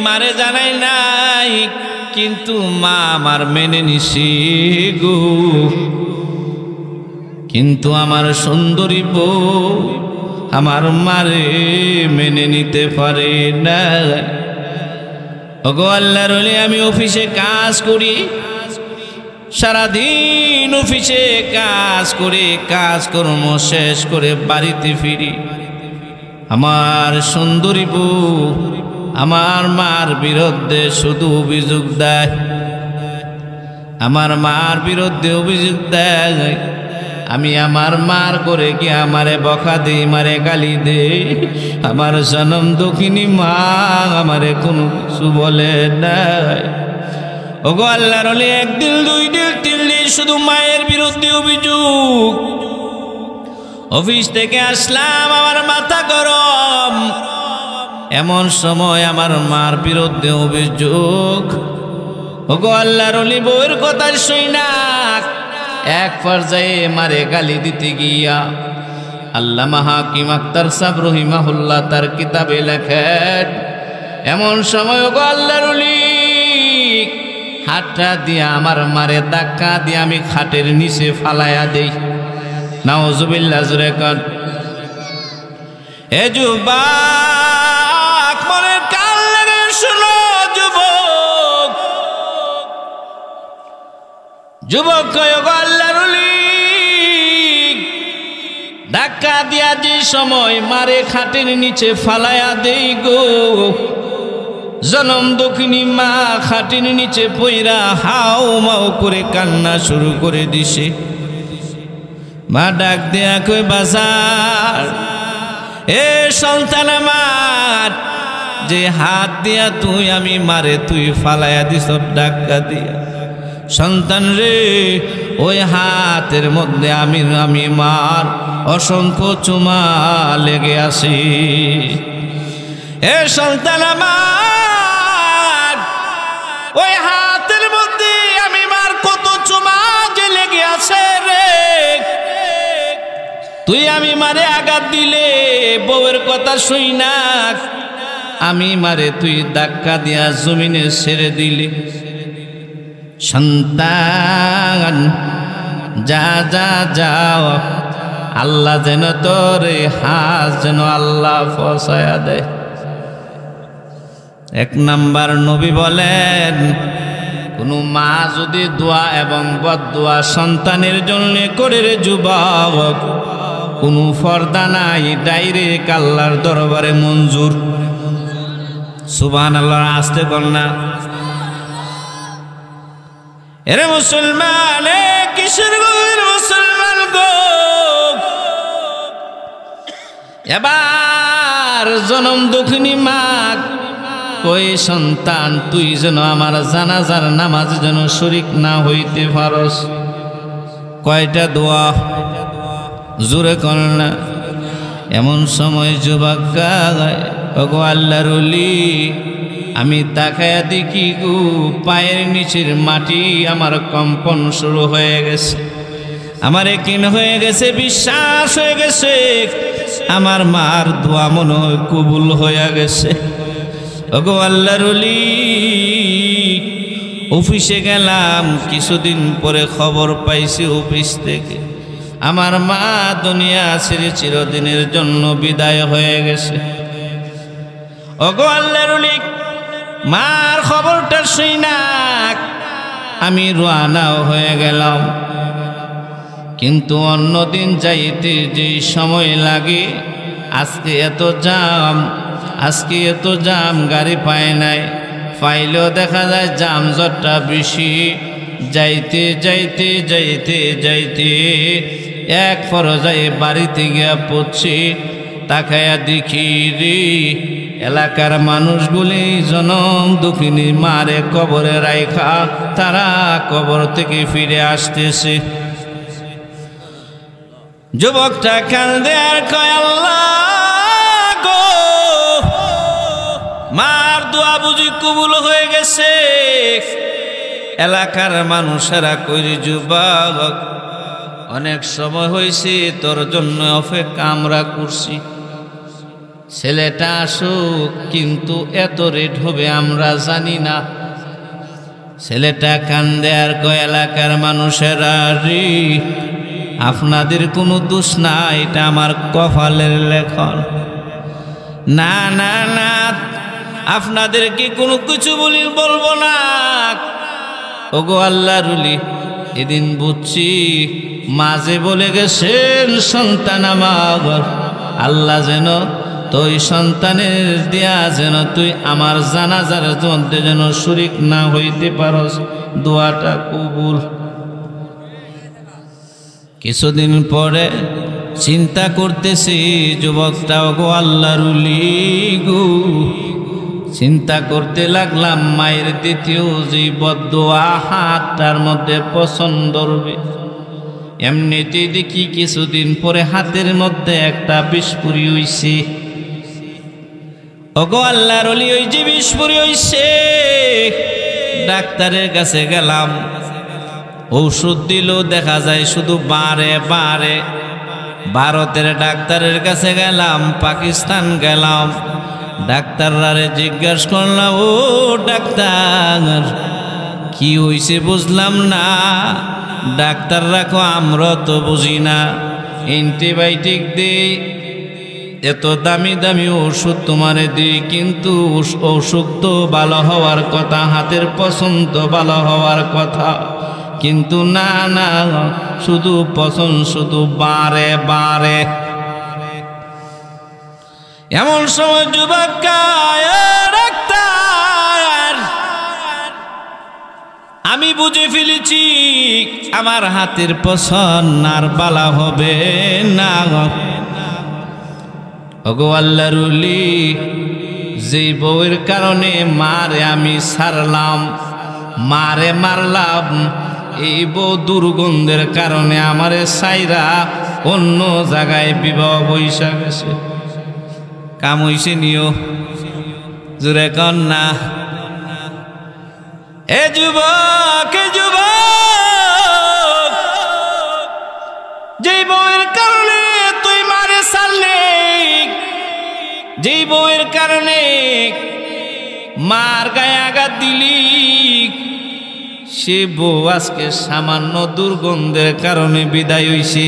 মারে জানাই নাই, কিন্তু মা আমার মেনে নিছি গো। কিন্তু আমার সুন্দরী বউ আমার মারে মেনে নিতে পারে না। ওগো আল্লাহর ওলি, আমি অফিসে কাজ করি, সারাদিন অফিসে কাজ করে কাজকর্ম শেষ করে বাড়িতে ফিরি। আমার সুন্দরী বউ আমার মার বিরুদ্ধে শুধু অভিযোগ দেয়, আমার মার বিরুদ্ধে অভিযোগ দেয়। আমি আমার মার করে কি আমারে বকা দেই, মারে গালি দেই। আমার জনম দুঃখিনী মা আমারে কোনো কিছু বলে নাই। ওগো আল্লাহর ওলি, একদিন দুই দিন তিন দিন শুধু মায়ের বিরুদ্ধে অভিযোগ। অফিস থেকে আসলাম, আমার মাথা গরম। এমন সময় আমার মার বিরুদ্ধে অভিযোগ। ওগো আল্লাহর ওলি, বউয়ের কথা শুই না এক পর্যায়ে মারে গালি দিতে গিয়া আল্লামা হাকিম আখতার সাহেব রহিমাহুল্লাহ তার কিতাবে লেখেন, এমন সময় ওগো আল্লাহর ওলি হাতটা দিয়া আমার মারে ধাক্কা দিয়ে আমি খাটের নিচে ফালাইয়া দেই। নাউজুবিল্লাহ, জোরে কর। এ যুবক মনে কান লাগে শুনো, যুবক যুবক কয় গো আল্লাহর ওলি, ধাক্কা দিয়া যে সময় মারে খাটের নিচে ফালাইয়া দেই গো, জনম দক্ষিণী মা খাটের নিচে পইরা হাও মাও করে কান্না শুরু করে দিছে। মা ডাক দেয়া কই, বাজার এ সন্তান আমার, যে হাত দিয়া তুই আমি মারে তুই ফালাইয়া দিস ডাক্কা দিয়া, সন্তান রে ওই হাতের মধ্যে আমি মার অসংখ্য চুমা লেগে আসি। এ সন্তান আমার, ওই হাতের মধ্যে আমি মার কত চুমা যে লেগে আছে রে। তুই আমি মারে আঘাত দিলে বউয়ের কথা শুই না, আমি মারে তুই ধাক্কা দিয়া জমিনে ছেড়ে দিলি। সন্তান যা যা যাও, আল্লাহ যেন তোরে হাত যেন আল্লাহ ফসায়া দেয়। এক নাম্বার নবী বলেন, কোনো মা যদি দোয়া এবং বদদোয়া সন্তানের জন্য করে রে যুবক, কোনো পর্দা নাই, ডাইরেক্ট আল্লাহর দরবারে মঞ্জুর। সুবহানাল্লাহ, আসতে কন্যা। এরে মুসলমান, কিশোরগঞ্জের মুসলমান গো, এবার জনম দুঃখিনী মা কই, সন্তান তুই যেন আমার জানাজার নামাজ যেন শরীক না হইতে পারস। কয়টা দোয়া, জোরে কর না। এমন সময় যুবক গায়, ওগো আল্লাহর ওলি, আমি তাকায়া দেখি গো পায়ের নিচের মাটি আমার কম্পন শুরু হয়ে গেছে, আমার একিন হয়ে গেছে, বিশ্বাস হয়ে গেছে আমার মার দোয়া মনে হয় কবুল হয়ে গেছে। ওগো আল্লাহর ওলি, অফিসে গেলাম, কিছুদিন পরে খবর পাইছি অফিস থেকে আমার মা দুনিয়া ছেড়ে চিরদিনের জন্য বিদায় হয়ে গেছে। ওগো আল্লাহর ওলি, মার খবরটা শুই না আমি রওনাও হয়ে গেলাম, কিন্তু অন্যদিন যাইতে যে সময় লাগে, আজকে এত জাম, আজকে এত জাম, গাড়ি পায় নাই, পাইলেও দেখা যায় জামজটটা বেশি। যাইতে যাইতে যাইতে যাইতে এক পর্যায়ে বাড়িতে গিয়া পড়ছি, তাকায়া দেখি রে এলাকার মানুষগুলি জনম দুঃখিনী মারে কবরে রাইখা তারা কবর থেকে ফিরে আসতেছে। যুবকটা কান্দে আর কয়, আল্লাহ গো, মার দোয়া বুঝি কবুল হয়ে গেছে। এলাকার মানুষেরা কইরে, যুবক অনেক সময় হয়েছে তোর জন্য অপেক্ষা আমরা করছি, ছেলেটা আসুক, কিন্তু এত রেট হবে আমরা জানি না। ছেলেটা কান্দে আর কয়, এলাকার মানুষেরা রে, আপনাদের কোনো দোষ না, এটা আমার কপালের লেখন। না না না, আপনাদেরকে কোনো কিছু বলবো না। ওগো আল্লাহর ওলি, এদিন বুঝছি মাঝে বলে গেছেন সন্তান আমার, আল্লাহ যেন তুই সন্তানের দিয়া যেন তুই আমার জানাজার মধ্যে যেন শরীক না হইতে পারস, দোয়াটা কবুল। কিছুদিন পরে চিন্তা করতেছি যুবকটা, ওগো আল্লাহর ওলি গো, চিন্তা করতে লাগলাম মায়ের দ্বিতীয় যে বদদোয়া হাতটার মধ্যে পছন্দ হবে। এমনিতে দেখি কিছুদিন পরে হাতের মধ্যে একটা বিস্ফুরি হইছে। ওগো আল্লাহর ওলি, ওই যে বিস্ফুরি হইছে, ডাক্তারের কাছে গেলাম, ঔষধ দিল, দেখা যায় শুধু বাড়ে বাড়ে। ভারতের ডাক্তারের কাছে গেলাম, পাকিস্তান গেলাম, ডাক্তাররা জিজ্ঞাসা করলাম, ও ডাক্তার কি হইছে বুঝলাম না। ডাক্তাররা কো আমরা তো বুঝি না, অ্যান্টিবায়োটিক দিই, এত দামি দামি ওষুধ তোমারে দিই, কিন্তু ওষুধ তো ভালো হওয়ার কথা, হাতের পছন্দ ভালো হওয়ার কথা, কিন্তু না না, শুধু পছন্দ শুধু বাড়ে বাড়ে। এমন সময় যুবক ডাক্তার, আমি বুঝে ফেলেছি আমার হাতের পছন্দ আর বালা হবে না। ওগো আল্লাহর ওলি, যেই বউয়ের কারণে মারে আমি ছাড়লাম, মারে মারলাম, এই বউ দুর্গন্ধের কারণে আমারে সাইরা অন্য জায়গায় বিবাহ বৈশা গেছে। কাম হইছে নিও, জোরে কন না। এ যুবক, এ যুবক, যেই বউয়ের কারণে তুই মারে ছাড়লে, যেই বউয়ের কারণে মার গায়ে আঘাত দিলি, সে বউ আজকে সামান্য দুর্গন্ধের কারণে বিদায় হইছে।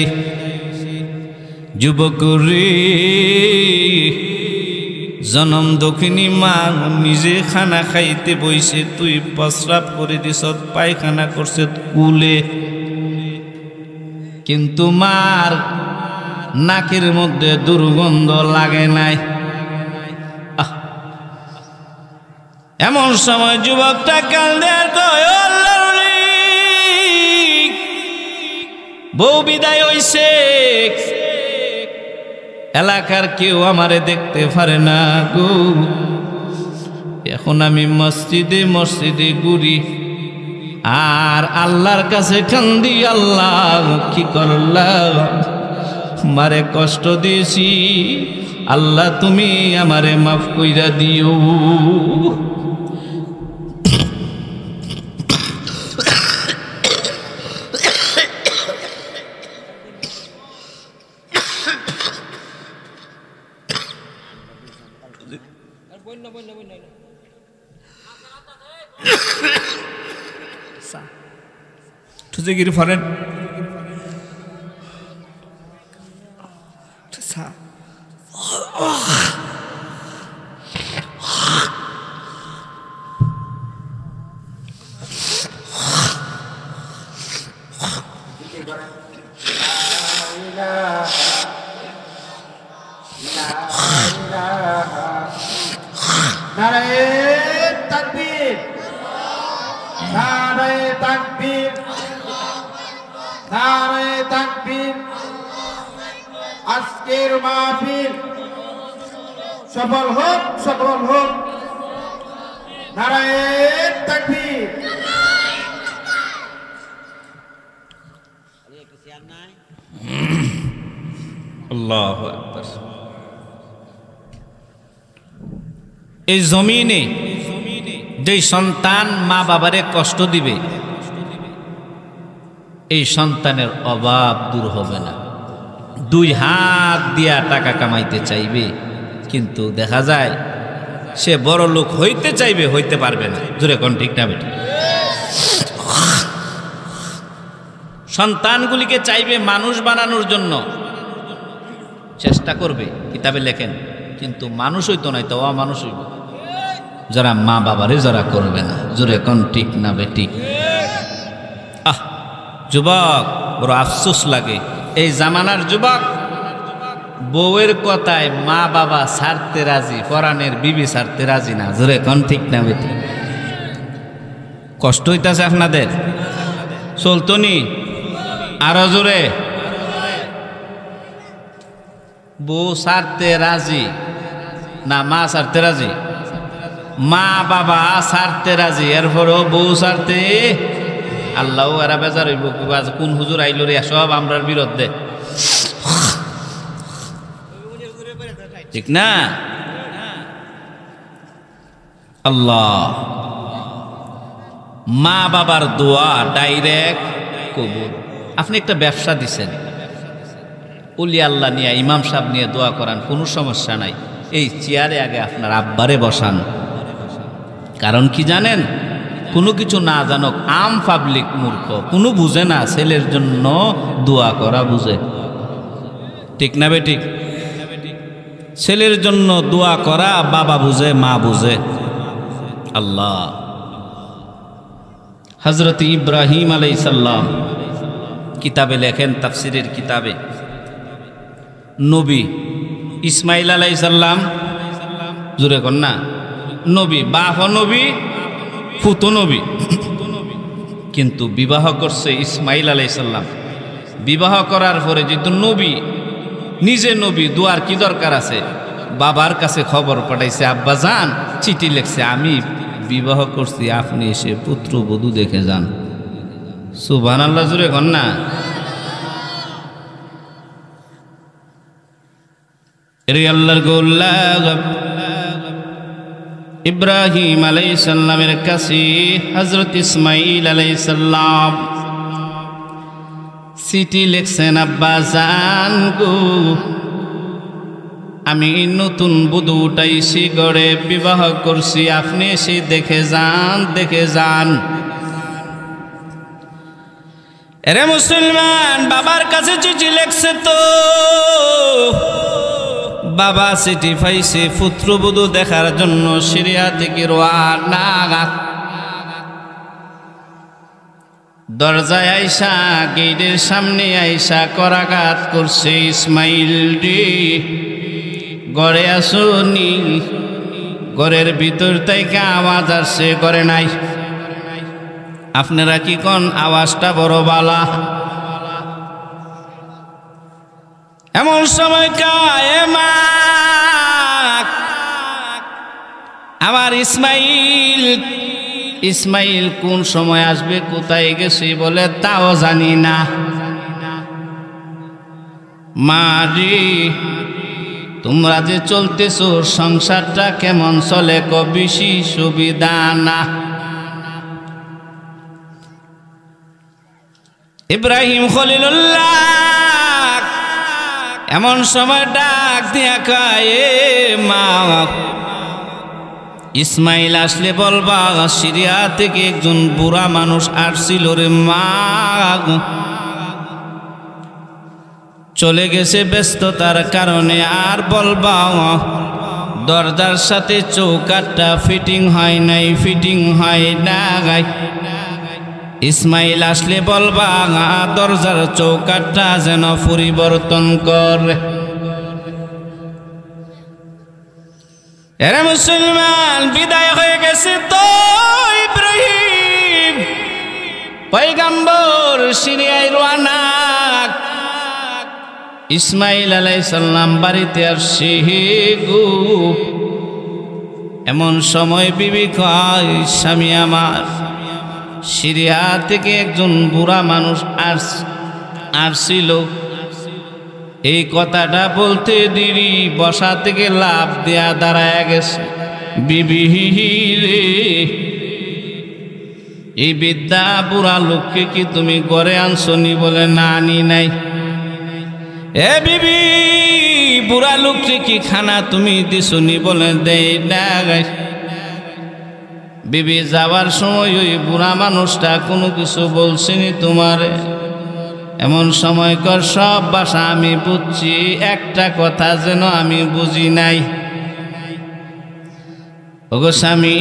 যুবক রে, জনম দক্ষিণী মা নিজে খানা খাইতে বইছে, তুই প্রস্রাব করে দিস, পায়খানা করছে কুলে, কিন্তু মার নাকের মধ্যে দুর্গন্ধ লাগে নাই। এমন সময় যুবকটা কান্দে আর কয়, আল্লাহর ওলি, বউ বিদায় হইছে, এলাকার কেউ আমারে দেখতে পারে না গো। এখন আমি মসজিদে মসজিদে ঘুরি আর আল্লাহর কাছে কান্দি, আল্লাহ কি করলাম, মারে কষ্ট দিয়েছি, আল্লাহ তুমি আমারে মাফ কইরা দিও। গিরি ফরেন নারায়ে তাকবীর, নারায়ে তাকবীর, নারায়ে তাকবীর। আজকের মাহফিল সফল হোক, সফল হোক। নারায়ে তাকবীর। আল্লাহু আকবার। এই জমিনে যে সন্তান মা বাবারে কষ্ট দিবে, এই সন্তানের অভাব দূর হবে না। দুই হাত দিয়া টাকা কামাইতে চাইবে, কিন্তু দেখা যায় সে বড় লোক হইতে চাইবে, হইতে পারবে না। জোরে কোন ঠিক না বেটি? সন্তানগুলিকে চাইবে মানুষ বানানোর জন্য, চেষ্টা করবে, কিতাবে লেখেন, কিন্তু মানুষ হইতো না, তো অমানুষ হইব যারা মা বাবারে যারা করবে না। জোরে কোন ঠিক না বেটি? যুবক, বড় আফসোস লাগে, এই জামানার যুবক বউয়ের কথায় মা বাবা ছাড়তে রাজি, পরাণের বিবি ছাড়তে রাজি না। জোরে কোন ঠিক না বেটি? কষ্ট হইতাছে আপনাদের? চলতনি আরো জোরে। বউ ছাড়তে রাজি না মা ছাড়তে রাজি? মা বাবা ছাড়তে রাজি, এরপরও বউ ছাড়তে আল্লাহ এরা বেজার হইব, কোন হুজুর আইল রে সব আমরার বিরুদ্ধে, ঠিক না? আল্লাহ মা বাবার দোয়া ডাইরেক্ট কবুল। আপনি একটা ব্যবসা দিছেন, উলি আল্লাহ নিয়ে, ইমাম সাহেব নিয়ে দোয়া করান, কোনো সমস্যা নাই। এই চেয়ারে আগে আপনার আব্বারে বসান। কারণ কি জানেন? কোনো কিছু না জানুক, আম পাবলিক মূর্খ, কোনো বুঝে না, ছেলের জন্য দোয়া করা বুঝে, ঠিক না বেঠিক? ছেলের জন্য দোয়া করা বাবা বুঝে, মা বুঝে। আল্লাহ হযরত ইব্রাহিম আলাইহিস সালাম কিতাবে লেখেন, তাফসিরের কিতাবে, নবী ইসমাইল আলাইহিস সালাম, জোরে কর না, নবী, বাপ নবী, ফুতো নবী, কিন্তু বিবাহ করছে ইসমাইল আলাইহিস সালাম। বিবাহ করার পরে যেহেতু নবী, নিজে নবী, দোয়ার কি দরকার আছে? বাবার কাছে খবর পাঠাইছে, আব্বা যান, চিঠি লিখছে, আমি বিবাহ করছি, আপনি এসে পুত্রবধূ দেখে যান। সুবহানাল্লাহ, জোরে কর না। এর আল্লাহর গোলাম ইব্রাহিম আলাইহিস সালামের কাছে হযরত ইসমাইল আলাইহিস সালাম চিঠি লিখছেন, আব্বা জান গো, আমি নতুন বধূ উঠাইছি, গড়ে বিবাহ করছি, আপনি এসে দেখে যান, দেখে যান। এরে মুসলমান, বাবার কাছে চিঠি লিখছে তো, বাবা চিঠি পাইছে পুত্রবধূ দেখার জন্য সিরিয়া থেকে রওনা। দরজায় আইসা, গেটের সামনে আইসা করাঘাত করছে, ইসমাইল রে ঘরে আসুনি। ঘরের ভিতর থেকে আওয়াজ আসছে, ঘরে নাই। আপনারা কি কোন আওয়াজটা বড় বালা? এমন সময় কায় মা, আমার ইসমাইল, ইসমাইল কোন সময় আসবে, কোথায় গেছে বলে তাও জানি না। মারি, তোমরা যে চলতেছো সংসারটা কেমন চলে, বেশি সুবিধা না। ইব্রাহিম খলিলুল্লাহ এমন সময় ডাক দিয়া কয়, মা, ইসমাইল আসলে বলবা সিরিয়া থেকে একজন বুড়া মানুষ আসছিল রে মা, চলে গেছে ব্যস্ততার কারণে, আর বলবা দরজার সাথে চৌকাঠটা ফিটিং হয় নাই, ফিটিং হয় না। ইসমাইল আসলে বলবা দরজার চৌকাঠটা যেন পরিবর্তন করে। এরা মুসলমান, বিদায় হয়ে গেছে তো ইব্রাহিম পয়গম্বর সিরিয়ায় রওনা। ইসমাইল আলাইহিস সালাম বাড়িতে আসছে গো। এমন সময় বিবি কয়, স্বামী আমার, সিরিয়া থেকে একজন বুড়া মানুষ আসছিল। এই কথাটা বলতে দেরি, বসা থেকে লাফ দেয়া দাঁড়ায় গেছে। বিবি রে, এই বিদ্যা বুড়া লোককে কি তুমি ঘরে আনছনি? বলে না, আনি নাই। এ বিবি, বুড়া লোককে কি খানা তুমি দিছুনি? বলে দেই না। বিবি যাওয়ার সময় ওই বুড়া মানুষটা কোনো কিছু বলছেনি তোমারে? এমন সময় কর সব ভাষা আমি বুঝছি, একটা কথা যেন আমি বুঝি নাই। ওগো স্বামী,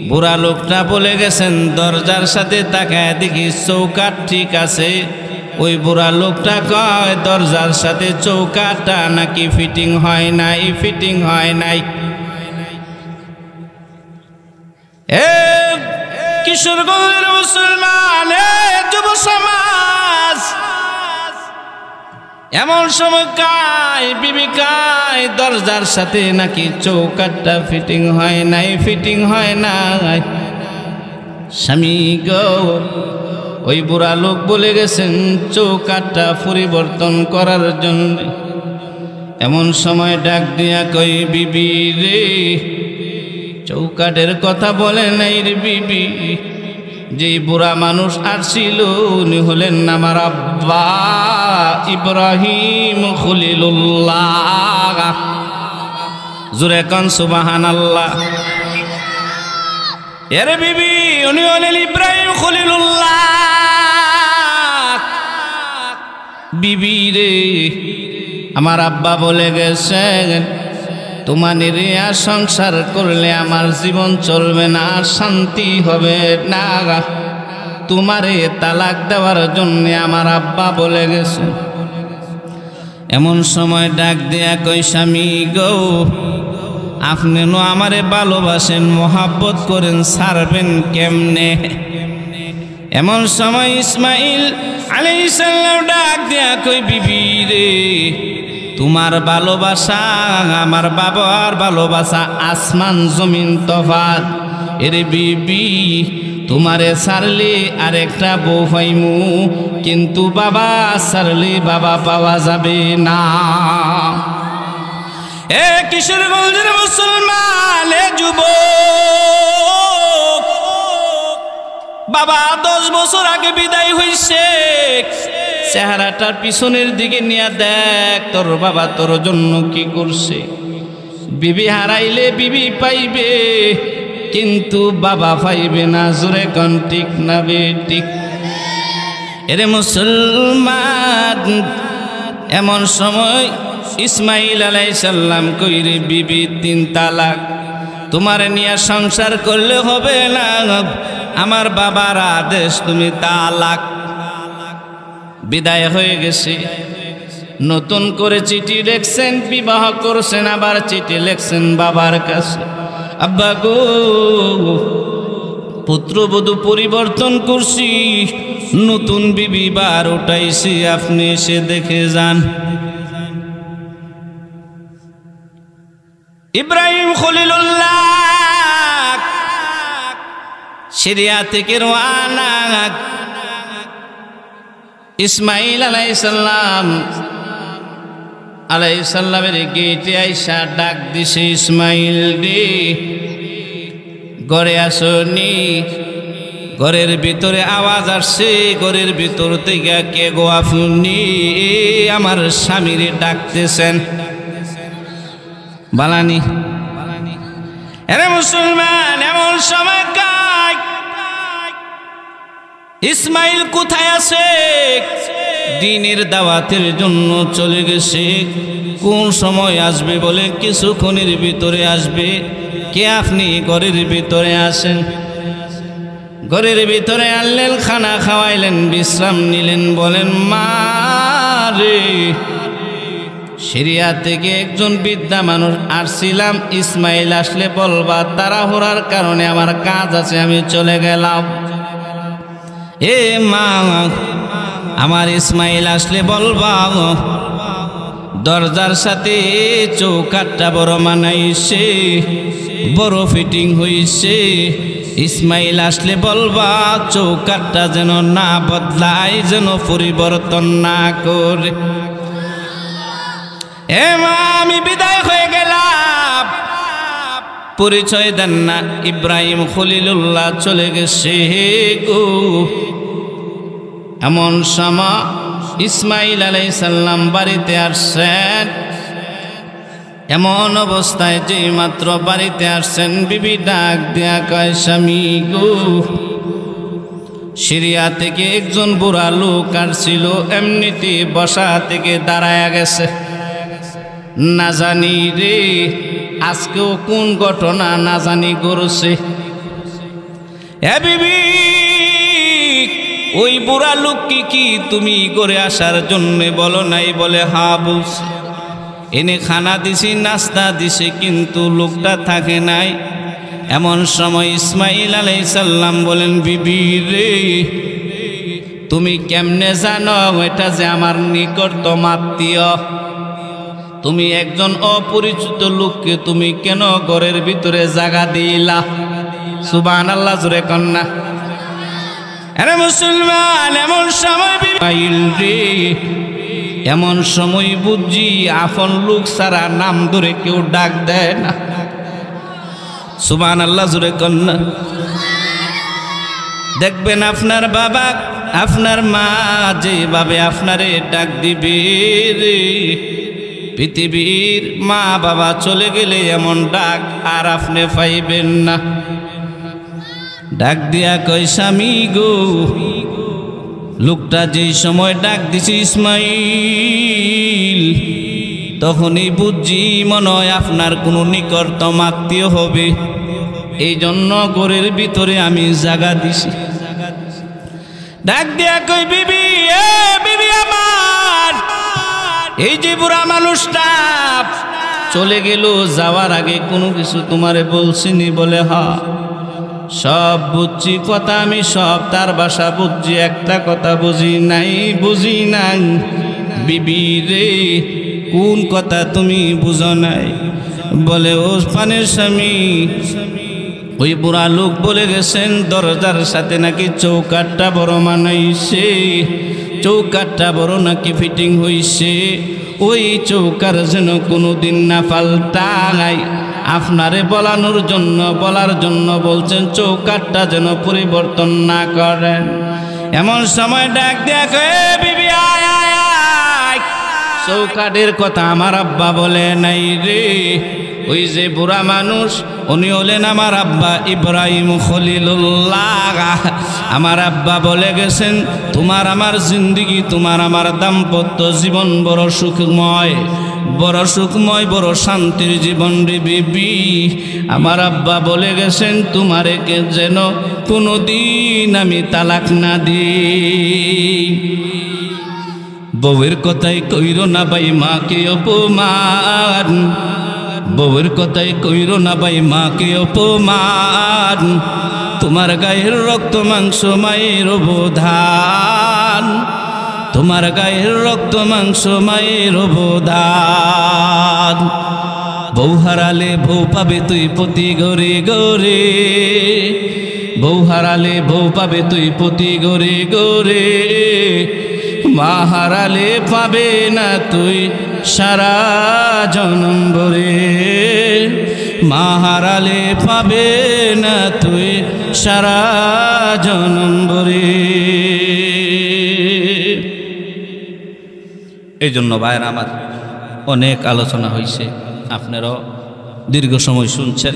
বুড়া লোকটা বলে গেছেন দরজার সাথে তাকায় দেখি চৌকাঠ ঠিক আছে। ওই বুড়া লোকটা কয় দরজার সাথে চৌকাঠটা নাকি ফিটিং হয় নাই, ফিটিং হয় নাই। কিশোরগঞ্জের মুসলমান, যুব সমাজ, এমন সময় কায় বিবি কায় দরজার সাথে নাকি চৌকাঠটা ফিটিং হয় নাই, ফিটিং হয় নাই। স্বামী গো, ওই বুড়া লোক বলে গেছেন চৌকাঠটা পরিবর্তন করার জন্য। এমন সময় ডাক দিয়া কই বিবি রে, চৌকাঠের কথা বলে নাই রে বিবি। যে বুড়া মানুষ আসছিল উনি হলেন আমার আব্বা ইব্রাহিম খলিলুল্লাহ। জোরে কান সুবহানাল্লাহ। এর বিবি উনি হলেন ইব্রাহিম খলিলুল্লাহ। বিবি রে, আমার আব্বা বলে গেছেন তোমার আর সংসার করলে আমার জীবন চলবে না, শান্তি হবে না। তোমারে তালাক দেওয়ার জন্য আমার আব্বা বলে গেছে। এমন সময় ডাক দেয়া কই স্বামী গো, আপনি নো আমারে ভালোবাসেন, মোহাব্বত করেন, ছাড়বেন কেমনে? এমন সময় ইসমাইল আলাইহিস সালাম ডাক দেয়া কই বিবি রে, তোমার ভালোবাসা আমার বাবার ভালোবাসা আসমান জমিন তফাৎ। এর বিবি তোমারে ছাড়লে আরেকটা বউ পাইমু, কিন্তু বাবা ছাড়লে বাবা পাওয়া যাবে না। এ কিশোরগঞ্জের মুসলমান, এ যুবক, বাবা 10 বছর আগে বিদায় হইছে। চেহারাটার পিছনের দিকে নিয়ে দেখ তোর বাবা তোর জন্য কি করছে। বিবি হারাইলে বিবি পাইবে, কিন্তু বাবা পাইবে না। জোরে কোন ঠিক না বেঠিক? এরে মুসলমান, এমন সময় ইসমাইল আলাইহিস সালাম কইরে বিবি 3 তালাক, তোমার নিয়ে সংসার করলে হবে না, আমার বাবার আদেশ তুমি তালাক। বিদায় হয়ে গেছে। নতুন করে চিঠি লিখছেন, বিবাহ করছেন, আবার চিঠি লিখছেন বাবার কাছে, আব্বা গো পুত্রবধূ পরিবর্তন করছি, নতুন বিবি বার উঠাইছি, আপনি এসে দেখে যান। ইব্রাহিম খলিলুল্লাহ সিরিয়া থেকে রওনা। ইসমাইল আলাইহিস সালামের গেটে আইসা ডাক দিছে, ইসমাইল রে ঘরে আসনি? ঘরের ভিতরে আওয়াজ আসছে, ঘরের ভিতর থেকে কে গো আপনি? আমার স্বামীরে ডাকতেছেন। বালানি এরে মুসলমান, এমন সময় কাই ইসমাইল কোথায় আছে? দিনের দাওয়াতের জন্য চলে গেছে। কোন সময় আসবে বলে কিছুক্ষণের ভিতরে আসবে। কে আপনি? ঘরের ভিতরে আসেন। ঘরের ভিতরে আনলেন, খানা খাওয়াইলেন, বিশ্রাম নিলেন। বলেন মা রে, সিরিয়া থেকে একজন বৃদ্ধা মানুষ আসছিলাম, ইসমাইল আসলে বলবা, তাড়াহুড়ার কারণে আমার কাজ আছে, আমি চলে গেলাম। এ মা, আমার ইসমাইল আসলে বলবা, দরজার সাথে চৌকাঠটা বড় মানাইছে, বড় ফিটিং হইছে। ইসমাইল আসলে বলবা চৌকাঠটা যেন না বদলায়, যেন পরিবর্তন না করে। এ মা, আমি বিদায় হয়ে গেলাম। পরিচয় দেন না, ইব্রাহিম খলিলুল্লাহ চলে গেছে গো। এমন সময় ইসমাইল আলাইহিস সালাম বাড়িতে আসছেন। এমন অবস্থায় যেই মাত্র বাড়িতে আসছেন, বিবি ডাক দিয়া কয়, স্বামী গো, সিরিয়া থেকে একজন বুড়া লোক আসছিল, এমনিতে বসা থেকে দাঁড়ায়া গেছে। না জানি রে আজকেও কোন ঘটনা না জানি ঘটছে। এ বিবি, ওই বুড়া লোক কি তুমি করে আসার জন্য বলো নাই? বলে হ্যাঁ বলছি। এনে খানা দিছি, নাস্তা দিছে, কিন্তু লোকটা থাকে নাই। এমন সময় ইসমাইল আলাইহিস সালাম বলেন, বিবি রে, তুমি কেমনে জানো এটা যে আমার নিকটতম আত্মীয়? তুমি একজন অপরিচিত লোককে তুমি কেন ঘরের ভিতরে জায়গা দিলা? সুবহানাল্লাহ, জোরে কন্যা। আরে মুসলমান, এমন সময় ইসমাইল রে, এমন সময় বুঝি আপন লোক সারা নাম ধরে কেউ ডাক দেয় না। সুবহানাল্লাহ, জোরে কন্যা। দেখবেন আপনার বাবা, আপনার মা যেভাবে আপনারে ডাক দিবে রে, পৃথিবীর মা বাবা চলে গেলে এমন ডাক আর আপনি পাইবেন না। ডাক দিয়া কয়, স্বামী গো, লোকটা যেই সময় ডাক দিছে ইসমাইল, তখনই বুঝছি মনে হয় আপনার কোনো নিকটতম আত্মীয় হবে, এই জন্য ঘরের ভিতরে আমি জায়গা দিছি। ডাক দিয়া কই, বিবি, এ বিবি আমার, এই যে বুড়া মানুষটা চলে গেল, যাওয়ার আগে কোনো কিছু তোমারে বলছিনি? বলে হ্যাঁ, সব বুঝছি, কথা আমি সব তার বাসা বুঝছি, একটা কথা বুঝি নাই। বিবি রে, কোন কথা তুমি বুঝো নাই? বলে, ও পানের স্বামী, ওই বুড়া লোক বলে গেছেন দরজার সাথে নাকি চৌকাঠটা বড় মানাইছে, চৌকাঠটা বড় নাকি ফিটিং হইছে, ওই চৌকার যেন কোনোদিন না পাল্টায়। আপনারে বলার জন্য বলছেন, চৌকাঠটা যেন পরিবর্তন না করেন। এমন সময় ডাক দেয়া কয়, বিবি আয় আয় আয়, চৌকাঠের কথা আমার আব্বা বলে নাই রে। ওই যে বুড়া মানুষ, উনি হলেন আমার আব্বা ইব্রাহিম খলিলুল্লাহ। আমার আব্বা বলে গেছেন, তোমার আমার জিন্দিগি, তোমার আমার দাম্পত্য জীবন বড় সুখময়, বড় শান্তির জীবন রে বিবি। আমার আব্বা বলে গেছেন, তোমারে কে যেন কোনোদিন আমি তালাক না দিই। বউয়ের কথাই কইরো না ভাই মাকে অপমান, বউয়ের কথাই কইরো না ভাই মাকে অপমান, তোমার গায়ের রক্ত মাংস মায়ের অবদান, তোমার গায়ের রক্ত মাংস মায়ের অবদান। বউ হারালে বউ পাবে তুই প্রতি ঘরে ঘরে, বউ হারালে বউ পাবে তুই প্রতি ঘরে ঘরে, মা হারালে পাবে না তুই সারা জনম ভরে, মা হারালে পাবে না তুই সারা জনম ভরে। এই জন্য ভাইয়ের আমার অনেক আলোচনা হয়েছে, আপনারাও দীর্ঘ সময় শুনছেন।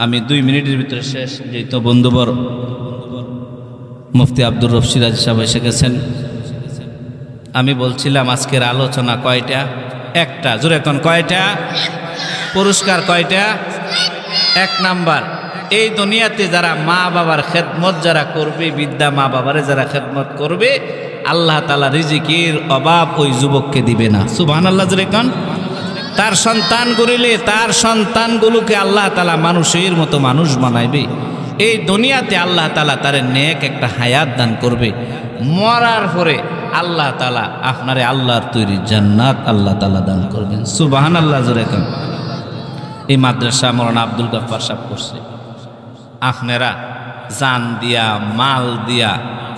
আমি 2 মিনিটের ভিতরে শেষ, যেহেতু বন্ধুবর মুফতি আব্দুর রব সিরাজ সাহেব এসে গেছেন। আমি বলছিলাম আজকের আলোচনা কয়টা? একটা। জোরে এখন কয়টা? পুরস্কার কয়টা? 1 নাম্বার, এই দুনিয়াতে যারা মা বাবার খেদমত যারা করবে, বৃদ্ধা মা বাবারে যারা খেদমত করবে, আল্লাহ তাআলা রিজিকের অভাব ওই যুবককে দিবে না। সুবহানাল্লাহ, জোরে এখন। তার সন্তান গড়িলে তার সন্তানগুলোকে আল্লাহ তাআলা মানুষের মতো মানুষ বানাইবে। এই দুনিয়াতে আল্লাহ তাআলা তার নেক একটা হায়াত দান করবে। মরার পরে আল্লাহ তাআলা আপনারে আল্লাহর তৈরি জান্নাত আল্লাহ তাআলা দান করবেন। সুবহানাল্লাহ, জোরে এখন। এই মাদ্রাসা মৌলানা আব্দুল গফফার সাহেব করছে। আপনারা জান দিয়া, মাল দিয়া,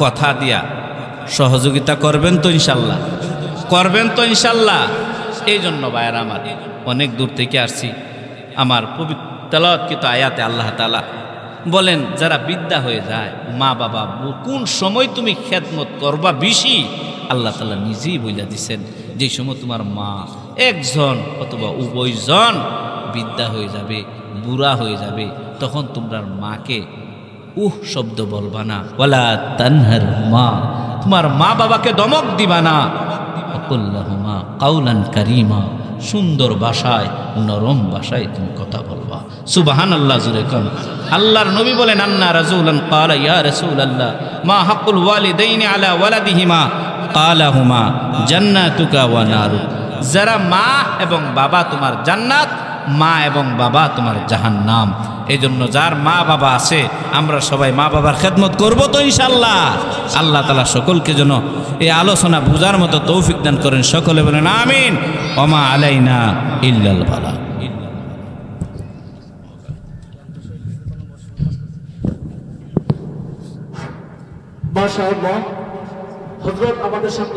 কথা দিয়া সহযোগিতা করবেন তো ইনশাল্লাহ? করবেন তো ইনশাল্লাহ? এই জন্য ভাইয়েরা আমার, অনেক দূর থেকে আসছি। আমার পবিত্র তেলাওয়াতকৃত আয়াতে আল্লাহ তাআলা বলেন, যারা বৃদ্ধা হয়ে যায়, মা বাবা কোন সময় তুমি খেদমত করবা বেশি, আল্লাহ তাআলা নিজেই বইলা দিছেন যে সময় তোমার মা একজন অথবা উভয়জন বৃদ্ধা হয়ে যাবে, বুড়া হয়ে যাবে, তখন তোমার মাকে শব্দ বলবা না, ওয়ালা তানহার মা, তোমার মা বাবাকে ধমক দিবা না, আকুল্লাহুমা কাউলান কারীমা, সুন্দর ভাষায় নরম ভাষায় তুমি কথা বলবা। সুবহানাল্লাহ, জোরে কোন আল্লাহর নবী বলেন, আন্না রাসূলান ক্বালা ইয়া রাসূলাল্লাহ মা হাক্কুল ওয়ালিদাইনি আলা ওয়ালাদিহিমা ক্বালা হুমা জান্নাতুকা ওয়া নারুক। যারা মা এবং বাবা তোমার জান্নাত, মা এবং বাবা তোমার জাহান্নাম। এই জন্য যার মা বাবা আছে আমরা সবাই মা বাবার খেদমত করব তো ইনশাআল্লাহ। আল্লাহ তাআলা সকলকে যেন এই আলোচনা বুঝার মতো তৌফিক দান করেন। সকলে বলেন আমিন। ওমা আলাইনা ইল্লাল বালাগ। মাশাআল্লাহ, হযরত আমাদের সামনে